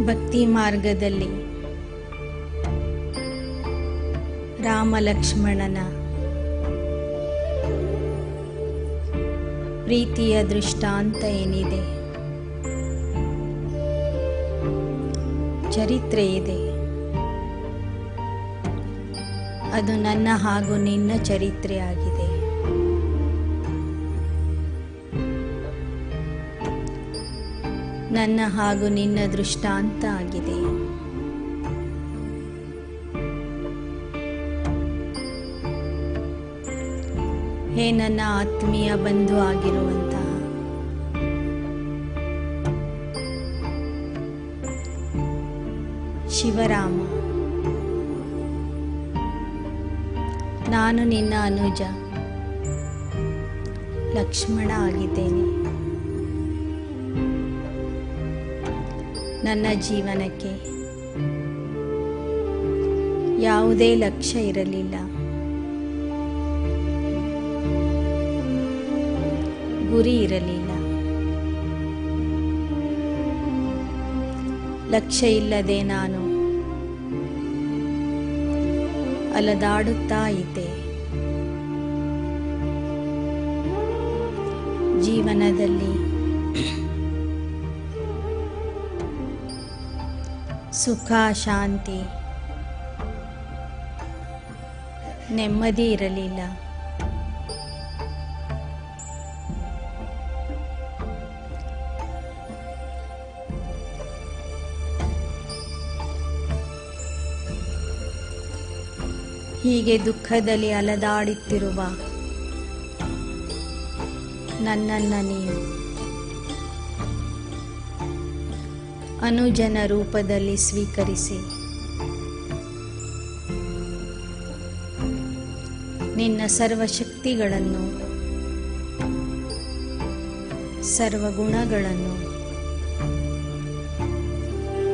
ಭಕ್ತಿ ಮಾರ್ಗದಲ್ಲಿ ರಾಮ ಲಕ್ಷ್ಮಣನ ಪ್ರೀತಿಯ ದೃಷ್ಟಾಂತ ಏನಿದೆ, ಚರಿತ್ರೆ ಇದೆ, ಅದು ನನ್ನ ಹಾಗೂ ನಿನ್ನ ಚರಿತ್ರೆಯಾಗಿದೆ. ನನ್ನ ಹಾಗೂ ನಿನ್ನ ದೃಷ್ಟಾಂತ ಆಗಿದೆ. ಹೇ ನನ್ನ ಆತ್ಮೀಯ ಬಂಧು ಆಗಿರುವಂತಹ ಶಿವರಾಮ, ನಾನು ನಿನ್ನ ಅನುಜ ಲಕ್ಷ್ಮಣ ಆಗಿದ್ದೇನೆ. ನನ್ನ ಜೀವನಕ್ಕೆ ಯಾವುದೇ ಲಕ್ಷ್ಯ ಇರಲಿಲ್ಲ, ಗುರಿ ಇರಲಿಲ್ಲ. ಲಕ್ಷ್ಯ ಇಲ್ಲದೆ ನಾನು ಅಲದಾಡುತ್ತಾ ಇದ್ದೆ. ಜೀವನದಲ್ಲಿ ಸುಖ, ಶಾಂತಿ, ನೆಮ್ಮದಿ ಇರಲಿಲ್ಲ. ಹೀಗೆ ದುಃಖದಲ್ಲಿ ಅಲದಾಡುತ್ತಿರುವ ನನ್ನನ್ನು ನೀನು ಅನುಜನ ರೂಪದಲ್ಲಿ ಸ್ವೀಕರಿಸಿ ನಿನ್ನ ಸರ್ವಶಕ್ತಿಗಳನ್ನು, ಸರ್ವಗುಣಗಳನ್ನು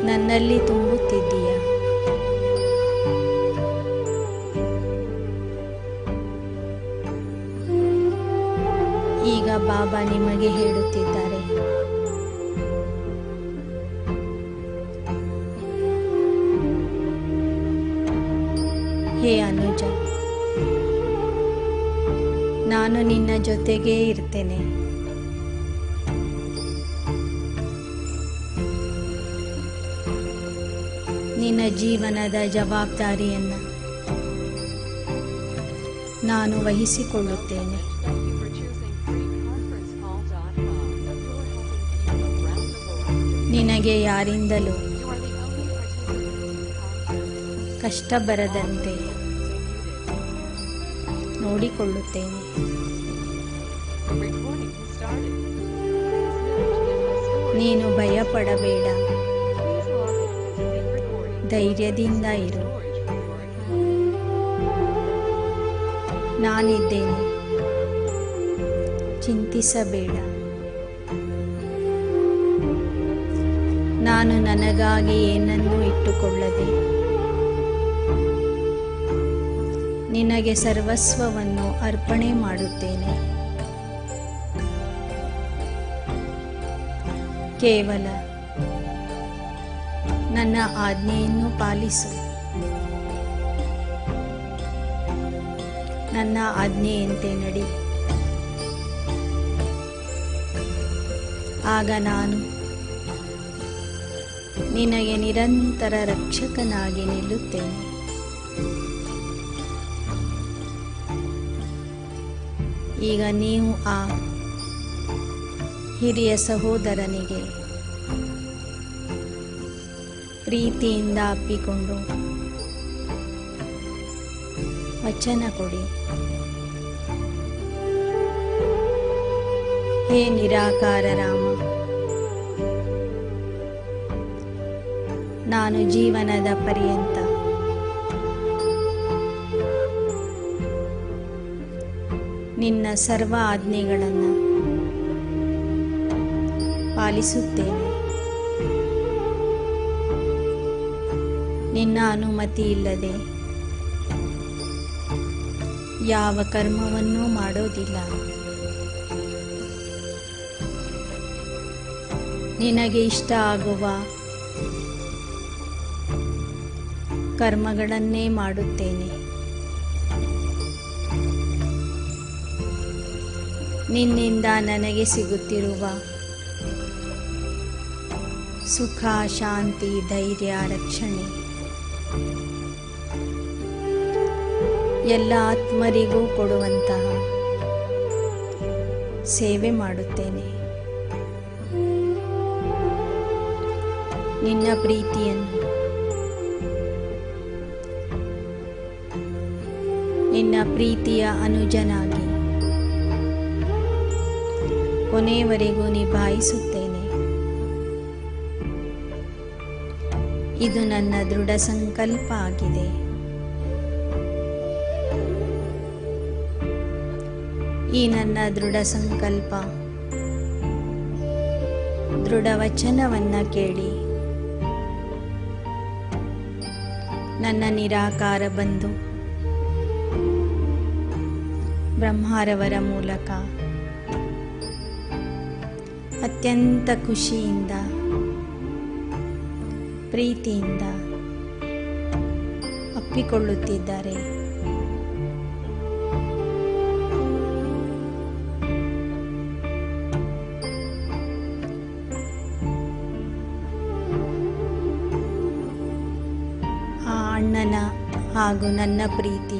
ನನ್ನಲ್ಲಿ ತುಂಬುತ್ತಿದ್ದೀಯ. ಈಗ ಬಾಬಾ ನಿಮಗೆ ಹೇಳುತ್ತಿದ್ದಾರೆ, ಹೇ ಅನುಜ, ನಾನು ನಿನ್ನ ಜೊತೆಗೇ ಇರ್ತೇನೆ. ನಿನ್ನ ಜೀವನದ ಜವಾಬ್ದಾರಿಯನ್ನು ನಾನು ವಹಿಸಿಕೊಳ್ಳುತ್ತೇನೆ. ನಿನಗೆ ಯಾರಿಂದಲೂ ಕಷ್ಟ ಬರದಂತೆ ನೋಡಿಕೊಳ್ಳುತ್ತೇನೆ. ನೀನು ಭಯಪಡಬೇಡ, ಧೈರ್ಯದಿಂದ ಇರು. ನಾನಿದ್ದೇನೆ, ಚಿಂತಿಸಬೇಡ. ನಾನು ನನಗಾಗಿ ಏನನ್ನೂ ಇಟ್ಟುಕೊಳ್ಳದೆ ನಿನಗೆ ಸರ್ವಸ್ವವನ್ನು ಅರ್ಪಣೆ ಮಾಡುತ್ತೇನೆ. ಕೇವಲ ನನ್ನ ಆಜ್ಞೆಯನ್ನು ಪಾಲಿಸು. ನನ್ನ ಆಜ್ಞೆಯಂತೆ ನಡಿ. ಆಗ ನಾನು ನಿನಗೆ ನಿರಂತರ ರಕ್ಷಕನಾಗಿ ನಿಲ್ಲುತ್ತೇನೆ. ಈಗ ನೀವು ಆ ಹಿರಿಯ ಸಹೋದರನಿಗೆ ಪ್ರೀತಿಯಿಂದ ಅಪ್ಪಿಕೊಂಡು ವಚನ ಕೊಡಿ. ಹೇ ನಿರಾಕಾರ ರಾಮ, ನಾನು ಜೀವನದ ಪರ್ಯಂತ ನಿನ್ನ ಸರ್ವ ಆಜ್ಞೆಗಳನ್ನು ಪಾಲಿಸುತ್ತೇನೆ. ನಿನ್ನ ಅನುಮತಿ ಇಲ್ಲದೆ ಯಾವ ಕರ್ಮವನ್ನೂ ಮಾಡೋದಿಲ್ಲ. ನಿನಗೆ ಇಷ್ಟ ಆಗುವ ಕರ್ಮಗಳನ್ನೇ ಮಾಡುತ್ತೇನೆ. ನಿನ್ನಿಂದ ನನಗೆ ಸಿಗುತ್ತಿರುವ ಸುಖ, ಶಾಂತಿ, ಧೈರ್ಯ, ರಕ್ಷಣೆ ಎಲ್ಲ ಆತ್ಮರಿಗೂ ಕೊಡುವಂತಹ ಸೇವೆ ಮಾಡುತ್ತೇನೆ. ನಿನ್ನ ಪ್ರೀತಿಯನ್ನು, ನಿನ್ನ ಪ್ರೀತಿಯ ಅನುಜನಾಗಿ ಕೊನೆಯವರೆಗೂ ನಿಭಾಯಿಸುತ್ತೇನೆ. ಇದು ನನ್ನ ದೃಢ ಸಂಕಲ್ಪ ಆಗಿದೆ. ಈ ನನ್ನ ದೃಢ ಸಂಕಲ್ಪ, ದೃಢ ವಚನವನ್ನು ಕೇಳಿ ನನ್ನ ನಿರಾಕಾರ ಬಂಧು ಬ್ರಹ್ಮರವರ ಮೂಲಕ ಅತ್ಯಂತ ಖುಷಿಯಿಂದ, ಪ್ರೀತಿಯಿಂದ ಅಪ್ಪಿಕೊಳ್ಳುತ್ತಿದ್ದಾರೆ. ಆ ಅಣ್ಣನ ಹಾಗೂ ನನ್ನ ಪ್ರೀತಿ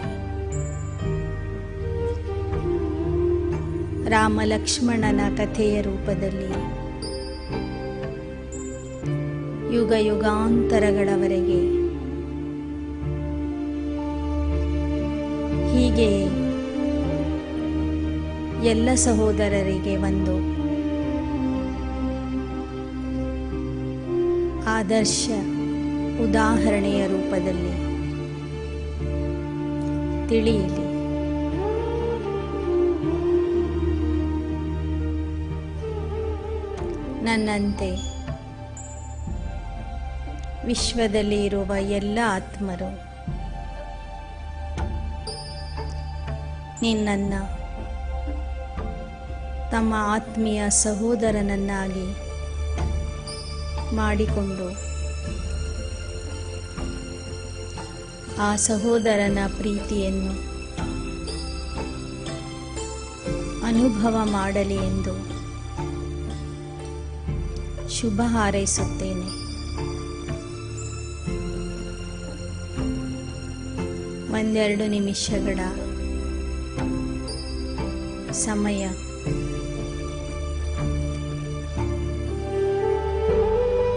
ರಾಮ ಲಕ್ಷ್ಮಣನ ಕಥೆಯ ರೂಪದಲ್ಲಿ ಯುಗ ಯುಗಾಂತರಗಳವರೆಗೆ ಹೀಗೆ ಎಲ್ಲ ಸಹೋದರರಿಗೆ ಒಂದು ಆದರ್ಶ ಉದಾಹರಣೆಯ ರೂಪದಲ್ಲಿ ತಿಳಿಯಲಿ. ನನ್ನಂತೆ ವಿಶ್ವದಲ್ಲಿ ಇರುವ ಎಲ್ಲ ಆತ್ಮರು ನಿನ್ನನ್ನು ತಮ್ಮ ಆತ್ಮೀಯ ಸಹೋದರನನ್ನಾಗಿ ಮಾಡಿಕೊಂಡು ಆ ಸಹೋದರನ ಪ್ರೀತಿಯನ್ನು ಅನುಭವ ಮಾಡಲಿ ಎಂದು ಶುಭ ಹಾರೈಸುತ್ತೇನೆ. ಒಂದೆರಡು ನಿಮಿಷಗಳ ಸಮಯ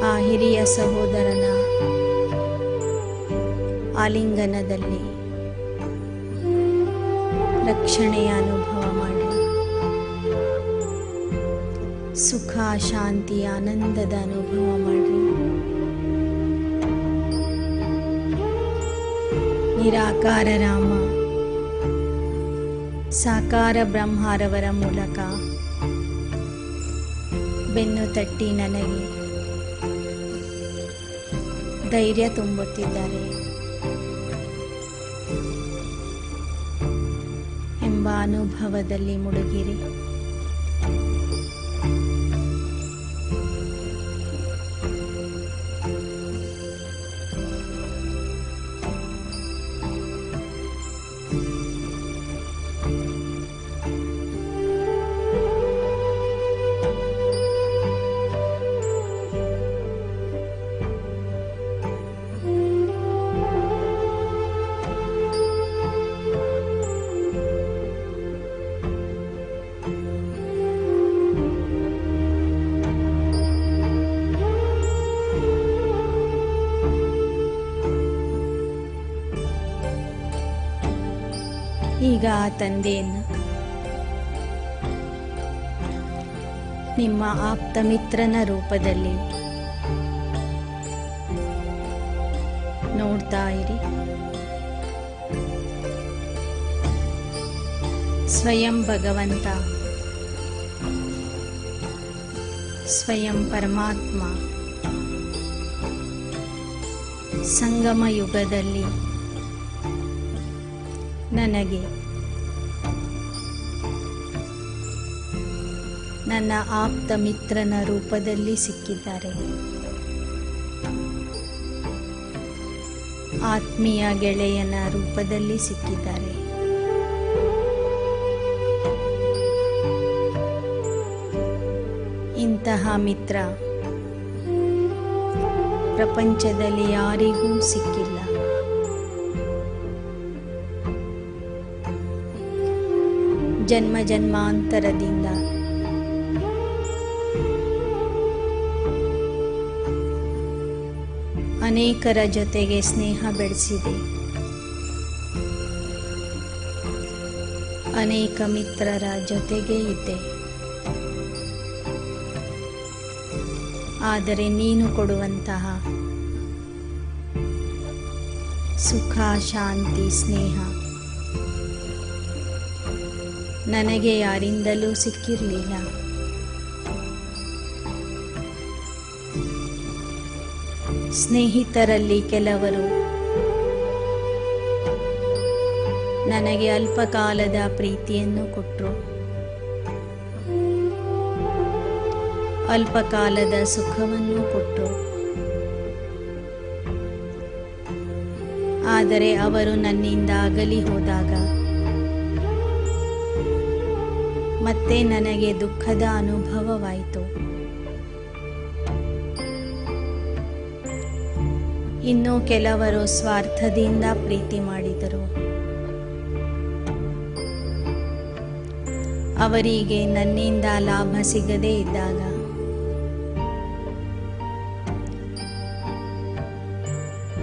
ಆ ಹಿರಿಯ ಸಹೋದರನ ಆಲಿಂಗನದಲ್ಲಿ ರಕ್ಷಣೆಯ ಅನುಭವ ಮಾಡಿ ಸುಖ ಶಾಂತಿ ಆನಂದದ ಅನುಭವ ಮಾಡ್ರಿ. ನಿರಾಕಾರ ರಾಮ ಸಾಕಾರ ಬ್ರಹ್ಮರವರ ಮೂಲಕ ಬೆನ್ನು ತಟ್ಟಿ ನನಗೆ ಧೈರ್ಯ ತುಂಬುತ್ತಿದ್ದಾರೆ ಎಂಬ ಅನುಭವದಲ್ಲಿ ಮುಳುಗಿರಿ. ಈಗ ಆ ತಂದೆಯನ್ನು ನಿಮ್ಮ ಆಪ್ತ ಮಿತ್ರನ ರೂಪದಲ್ಲಿ ನೋಡ್ತಾ ಇರಿ. ಸ್ವಯಂ ಭಗವಂತ, ಸ್ವಯಂ ಪರಮಾತ್ಮ ಸಂಗಮ ಯುಗದಲ್ಲಿ ನನಗೆ ನನ್ನ ಆಪ್ತ ಮಿತ್ರನ ರೂಪದಲ್ಲಿ ಸಿಕ್ಕಿದ್ದಾರೆ. ಆತ್ಮೀಯ ಗೆಳೆಯನ ರೂಪದಲ್ಲಿ ಸಿಕ್ಕಿದ್ದಾರೆ. ಇಂತಹ ಮಿತ್ರ ಪ್ರಪಂಚದಲ್ಲಿ ಯಾರಿಗೂ ಸಿಕ್ಕಿಲ್ಲ. ಜನ್ಮ ಜನ್ಮಾಂತರದಿಂದ ಅನೇಕರ ಜೊತೆಗೆ ಸ್ನೇಹ ಬೆಳೆಸಿದೆ. ಅನೇಕ ಮಿತ್ರರ ಜೊತೆಗೆ ಇದ್ದೆ. ಆದರೆ ನೀನು ಕೊಡುವಂತಹ ಸುಖ ಶಾಂತಿ ಸ್ನೇಹ ನನಗೆ ಯಾರಿಂದಲೂ ಸಿಕ್ಕಿರಲಿಲ್ಲ. ಸ್ನೇಹಿತರಲ್ಲಿ ಕೆಲವರು ನನಗೆ ಅಲ್ಪಕಾಲದ ಪ್ರೀತಿಯನ್ನು ಕೊಟ್ಟರು, ಅಲ್ಪಕಾಲದ ಸುಖವನ್ನು ಕೊಟ್ಟರು. ಆದರೆ ಅವರು ನನ್ನಿಂದ ಅಗಲಿ ಹೋದಾಗ ಮತ್ತೆ ನನಗೆ ದುಃಖದ ಅನುಭವವಾಯಿತು. ಇನ್ನು ಕೆಲವರು ಸ್ವಾರ್ಥದಿಂದ ಪ್ರೀತಿ ಮಾಡಿದರು. ಅವರಿಗೆ ನನ್ನಿಂದ ಲಾಭ ಸಿಗದೇ ಇದ್ದಾಗ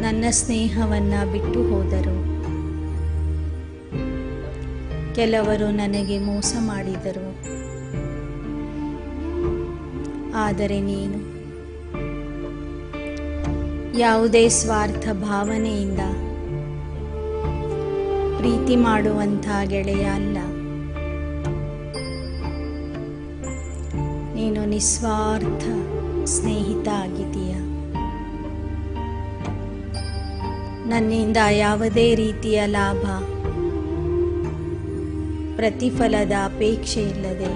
ನನ್ನ ಸ್ನೇಹವನ್ನು ಬಿಟ್ಟು ಹೋದರು. ಕೆಲವರು ನನಗೆ ಮೋಸ ಮಾಡಿದರು. ಆದರೆ ನೀನು ಯಾವುದೇ ಸ್ವಾರ್ಥ ಭಾವನೆಯಿಂದ ಪ್ರೀತಿ ಮಾಡುವಂಥ ಗೆಳೆಯ ಅಲ್ಲ. ನೀನು ನಿಸ್ವಾರ್ಥ ಸ್ನೇಹಿತ ಆಗಿದೀಯ. ನನ್ನಿಂದ ಯಾವುದೇ ರೀತಿಯ ಲಾಭ ಪ್ರತಿಫಲದ ಅಪೇಕ್ಷೆ ಇಲ್ಲದೆ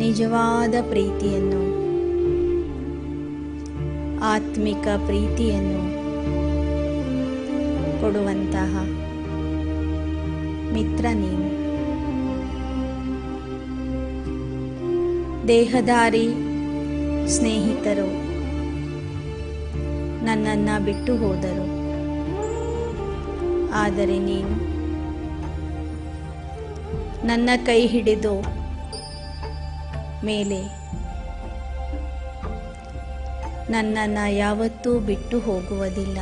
ನಿಜವಾದ ಪ್ರೀತಿಯನ್ನು, ಆತ್ಮಿಕ ಪ್ರೀತಿಯನ್ನು ಕೊಡುವಂತಹ ಮಿತ್ರ ನೀನು. ದೇಹಧಾರಿ ಸ್ನೇಹಿತರು ನನ್ನನ್ನು ಬಿಟ್ಟು ಹೋದರು. ಆದರೆ ನೀನು ನನ್ನ ಕೈ ಹಿಡಿದು ಮೇಲೆ ನನ್ನನ್ನು ಯಾವತ್ತೂ ಬಿಟ್ಟು ಹೋಗುವುದಿಲ್ಲ.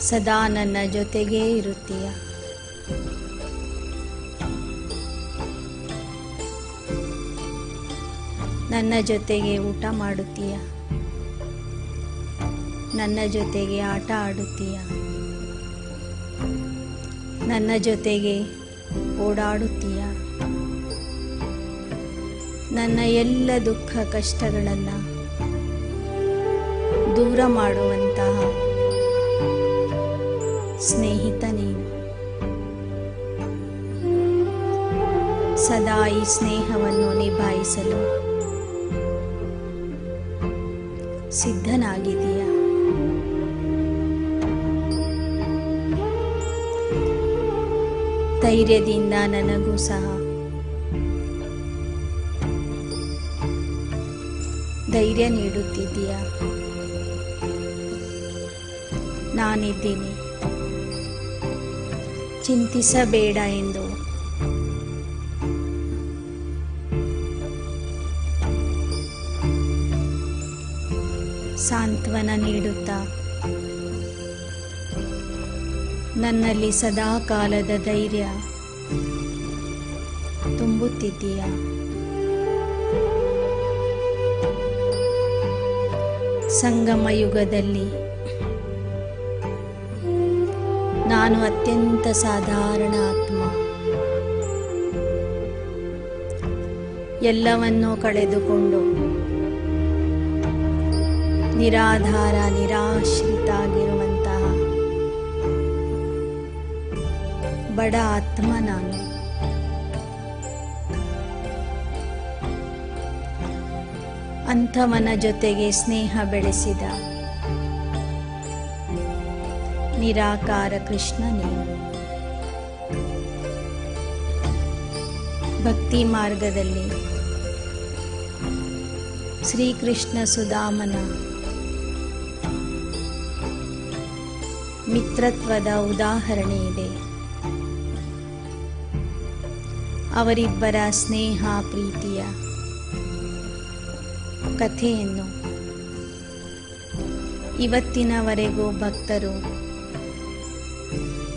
ಸದಾ ನನ್ನ ಜೊತೆಗೇ ಇರುತ್ತೀಯ. ನನ್ನ ಜೊತೆಗೆ ಊಟ ಮಾಡುತ್ತೀಯ, ನನ್ನ ಜೊತೆಗೆ ಆಟ ಆಡುತ್ತೀಯ, ನನ್ನ ಜೊತೆಗೆ ಓಡಾಡುತ್ತೀಯ. ನನ್ನ ಎಲ್ಲ ದುಃಖ ಕಷ್ಟಗಳನ್ನು ದೂರ ಮಾಡುವಂತಹ ಸ್ನೇಹಿತ ನೀನು. ಸದಾ ಈ ಸ್ನೇಹವನ್ನು ನಿಭಾಯಿಸಲು ಸಿದ್ಧನಾಗಿದೀಯ. ಧೈರ್ಯದಿಂದ ನನಗೂ ಸಹ ಧೈರ್ಯ ನೀಡುತ್ತಿದ್ದೀಯ. ನಾನಿದ್ದೀನಿ, ಚಿಂತಿಸಬೇಡ ಎಂದು ಸಾಂತ್ವನ ನೀಡುತ್ತಾ ನನ್ನಲ್ಲಿ ಸದಾ ಕಾಲದ ಧೈರ್ಯ ತುಂಬುತ್ತಿದ್ದೀಯ. ಸಂಗಮ ಯುಗದಲ್ಲಿ ನಾನು ಅತ್ಯಂತ ಸಾಧಾರಣ ಆತ್ಮ. ಎಲ್ಲವನ್ನೂ ಕಳೆದುಕೊಂಡು ನಿರಾಧಾರ ನಿರಾಶ್ರಿತ ಆಗಿರುವಂತಹ ಬಡ ಆತ್ಮ ನಾನು. ಅಂಥವನ ಜೊತೆಗೆ ಸ್ನೇಹ ಬೆಳೆಸಿದ ನಿರಾಕಾರ ಕೃಷ್ಣ ನೀನು. ಭಕ್ತಿ ಮಾರ್ಗದಲ್ಲಿ ಶ್ರೀಕೃಷ್ಣ ಸುಧಾಮನ ಮಿತ್ರತ್ವದ ಉದಾಹರಣೆ ಇದೆ. ಅವರಿಬ್ಬರ ಸ್ನೇಹ ಪ್ರೀತಿಯ ಕಥೆಯನ್ನು ಇವತ್ತಿನವರೆಗೂ ಭಕ್ತರು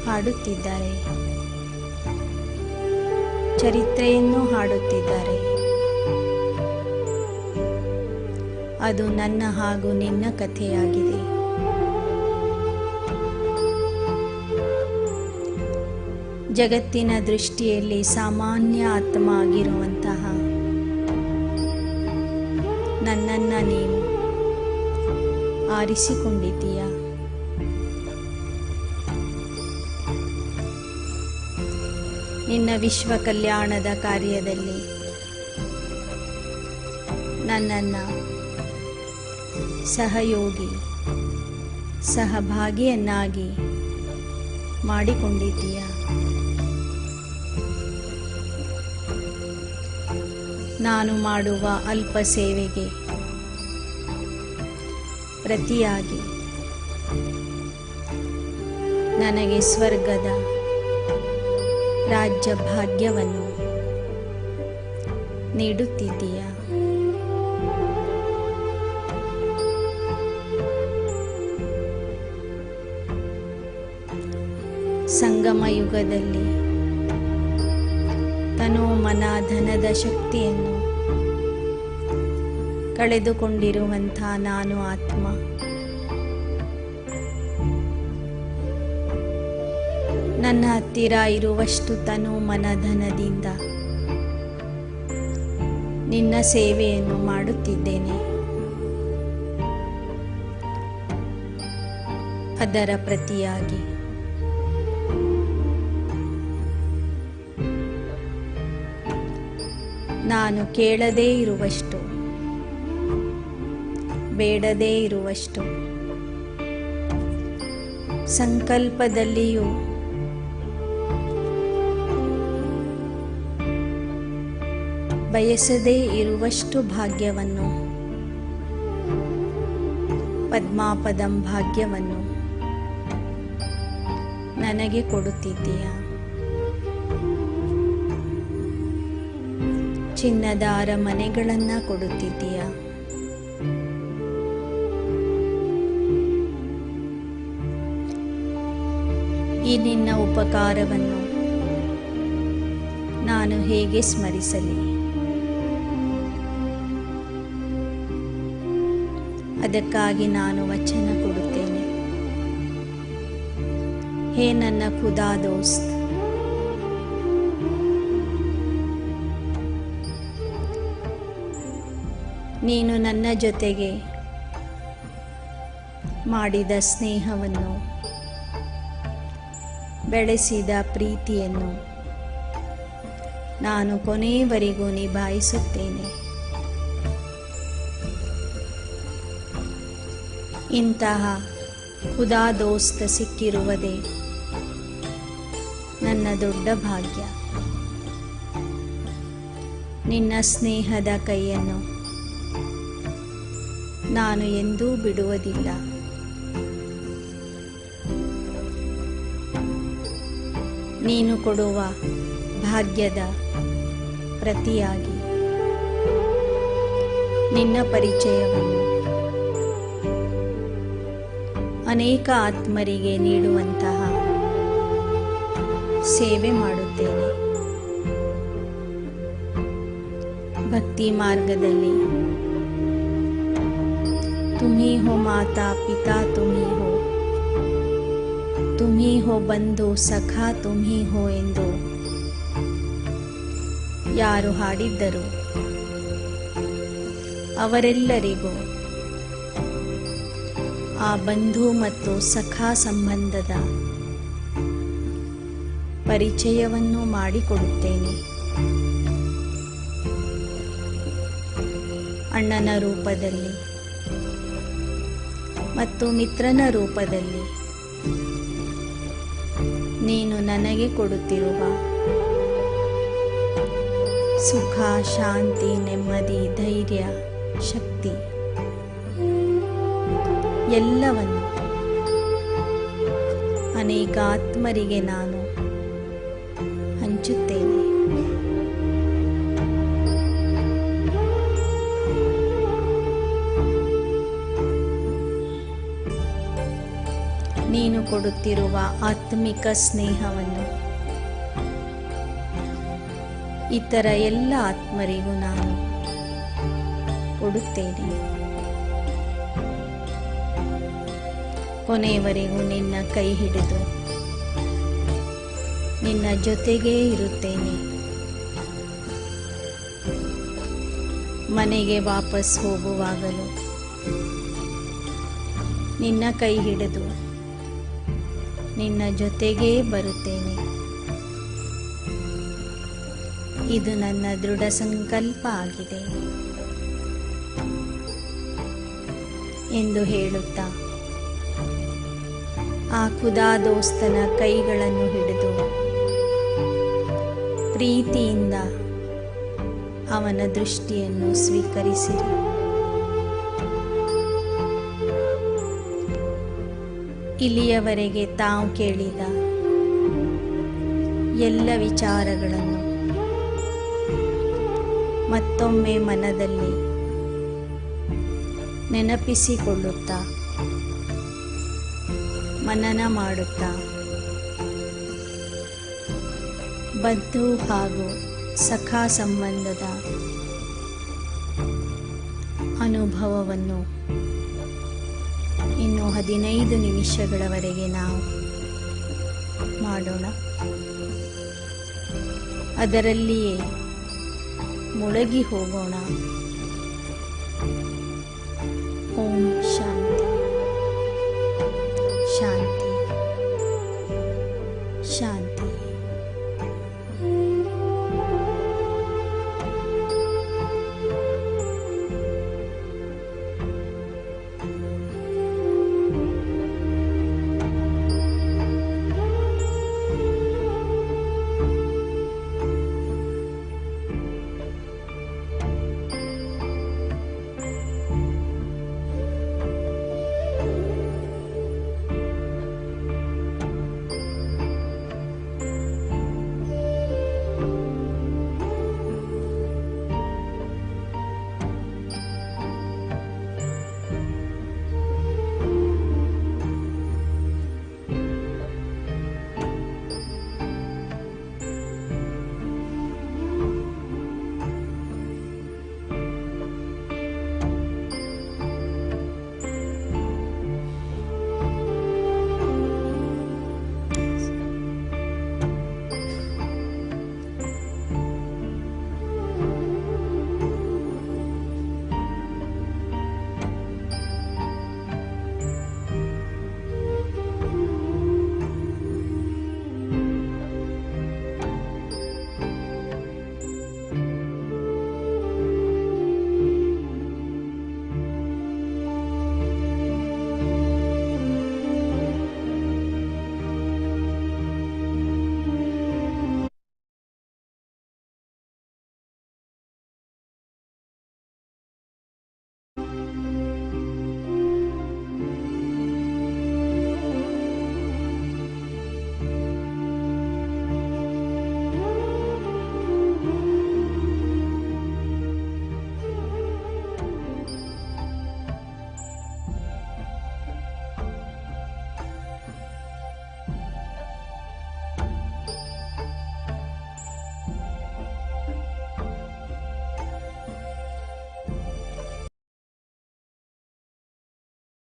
ಹಾಡುತ್ತಿದ್ದಾರೆ, ಚರಿತ್ರೆಯನ್ನು ಹಾಡುತ್ತಿದ್ದಾರೆ. ಅದು ನನ್ನ ಹಾಗೂ ನಿನ್ನ ಕಥೆಯಾಗಿದೆ. ಜಗತ್ತಿನ ದೃಷ್ಟಿಯಲ್ಲಿ ಸಾಮಾನ್ಯ ಆತ್ಮ ಆಗಿರುವಂತಹ ನನ್ನನ್ನು ನೀನು ಆರಿಸಿಕೊಂಡಿದ್ದೀಯ. ನಿನ್ನ ವಿಶ್ವ ಕಲ್ಯಾಣದ ಕಾರ್ಯದಲ್ಲಿ ನನ್ನನ್ನು ಸಹಯೋಗಿ ಸಹಭಾಗಿಯನ್ನಾಗಿ ಮಾಡಿಕೊಂಡಿದ್ದೀಯ. ನಾನು ಮಾಡುವ ಅಲ್ಪ ಸೇವೆಗೆ ಪ್ರತಿಯಾಗಿ ನನಗೆ ಸ್ವರ್ಗದ ರಾಜ್ಯ ಭಾಗ್ಯವನ್ನು ನೀಡುತ್ತಿದ್ದೀಯ. ಸಂಗಮ ಯುಗದಲ್ಲಿ ತನು ಮನ ಧನದ ಶಕ್ತಿಯನ್ನು ಕಳೆದುಕೊಂಡಿರುವಂಥ ನಾನು ಆತ್ಮ ನನ್ನ ಹತ್ತಿರ ಇರುವಷ್ಟು ತನು ಮನ ಧನದಿಂದ ನಿನ್ನ ಸೇವೆಯನ್ನು ಮಾಡುತ್ತಿದ್ದೇನೆ. ಅದರ ಪ್ರತಿಯಾಗಿ ನಾನು ಕೇಳದೇ ಇರುವಷ್ಟು, ಬೇಡದೇ ಇರುವಷ್ಟು, ಸಂಕಲ್ಪದಲ್ಲಿಯೂ ಬಯಸದೇ ಇರುವಷ್ಟು ಭಾಗ್ಯವನ್ನು, ಪದ್ಮಾಪದಂ ಭಾಗ್ಯವನ್ನು ನನಗೆ ಕೊಡುತ್ತಿದ್ದೀಯ. ಚಿನ್ನದ ಅರಮನೆಗಳನ್ನು ಕೊಡುತ್ತಿದ್ದೀಯ. ಈ ನಿನ್ನ ಉಪಕಾರವನ್ನು ನಾನು ಹೇಗೆ ಸ್ಮರಿಸಲಿ? ಅದಕ್ಕಾಗಿ ನಾನು ವಚನ ಕೊಡುತ್ತೇನೆ. ಹೇ ನನ್ನ ಖುದಾ ದೋಸ್ತ್, ನೀನು ನನ್ನ ಜೊತೆಗೆ ಮಾಡಿದ ಸ್ನೇಹವನ್ನು, ಬೆಳೆಸಿದ ಪ್ರೀತಿಯನ್ನು ನಾನು ಕೊನೆಯವರೆಗೂ ನಿಭಾಯಿಸುತ್ತೇನೆ. ಇಂತಹ ಖುದಾ ದೋಸ್ತ ಸಿಕ್ಕಿರುವುದೇ ನನ್ನ ದೊಡ್ಡ ಭಾಗ್ಯ. ನಿನ್ನ ಸ್ನೇಹದ ಕೈಯನ್ನು ನಾನು ಎಂದೂ ಬಿಡುವುದಿಲ್ಲ. ನೀನು ಕೊಡುವ ಭಾಗ್ಯದ ಪ್ರತಿಯಾಗಿ ನಿನ್ನ ಪರಿಚಯವನ್ನು ಅನೇಕ ಆತ್ಮರಿಗೆ ನೀಡುವಂತಹ ಸೇವೆ ಮಾಡುತ್ತೇನೆ. ಭಕ್ತಿ ಮಾರ್ಗದಲ್ಲಿ तुम्ही हो माता पिता, तुम्ही हो ಬಂಧು ಸಖಾ, तुम्ही हो ಎಂದು ಯಾರು ಹಾಡಿದ್ದರು ಅವರೆಲ್ಲರಿಗೂ ಆ ಬಂಧು ಮತ್ತು ಸಖಾ ಸಂಬಂಧದ ಪರಿಚಯವನ್ನು ಮಾಡಿಕೊಡುತ್ತೇನೆ. ಅಣ್ಣನ ರೂಪದಲ್ಲಿ ಮತ್ತು ಮಿತ್ರನ ರೂಪದಲ್ಲಿ ನೀನು ನನಗೆ ಕೊಡುತ್ತಿರುವ ಸುಖ, ಶಾಂತಿ, ನೆಮ್ಮದಿ, ಧೈರ್ಯ, ಶಕ್ತಿ ಎಲ್ಲವನ್ನು ಅನೇಕ ಆತ್ಮರಿಗೆ ನಾನು ಹಂಚುತ್ತೇನೆ. ನೀನು ಕೊಡುತ್ತಿರುವ ಆತ್ಮಿಕ ಸ್ನೇಹವನ್ನು ಇತರ ಎಲ್ಲ ಆತ್ಮರಿಗೂ ನಾನು ಕೊಡುತ್ತೇನೆ. ಕೊನೆಯವರೆಗೂ ನಿನ್ನ ಕೈ ಹಿಡಿದು ನಿನ್ನ ಜೊತೆಗೇ ಇರುತ್ತೇನೆ. ಮನೆಗೆ ವಾಪಸ್ ಹೋಗುವಾಗಲೂ ನಿನ್ನ ಕೈ ಹಿಡಿದು ನಿನ್ನ ಜೊತೆಗೇ ಬರುತ್ತೇನೆ. ಇದು ನನ್ನ ದೃಢ ಸಂಕಲ್ಪ ಆಗಿದೆ ಎಂದು ಹೇಳುತ್ತಾ ಆ ಖುದಾ ದೋಸ್ತನ ಕೈಗಳನ್ನು ಹಿಡಿದು ಪ್ರೀತಿಯಿಂದ ಅವನ ದೃಷ್ಟಿಯನ್ನು ಸ್ವೀಕರಿಸಿರಿ. ಇಲ್ಲಿಯವರೆಗೆ ತಾವು ಕೇಳಿದ ಎಲ್ಲ ವಿಚಾರಗಳನ್ನು ಮತ್ತೊಮ್ಮೆ ಮನದಲ್ಲಿ ನೆನಪಿಸಿಕೊಳ್ಳುತ್ತಾ ಮನನ ಮಾಡುತ್ತಾ ಬಂಧು ಹಾಗೂ ಸಖಾ ಸಂಬಂಧದ ಅನುಭವವನ್ನು ಇನ್ನು 15 ನಿಮಿಷಗಳವರೆಗೆ ನಾವು ಮಾಡೋಣ. ಅದರಲ್ಲಿಯೇ ಮುಳುಗಿ ಹೋಗೋಣ.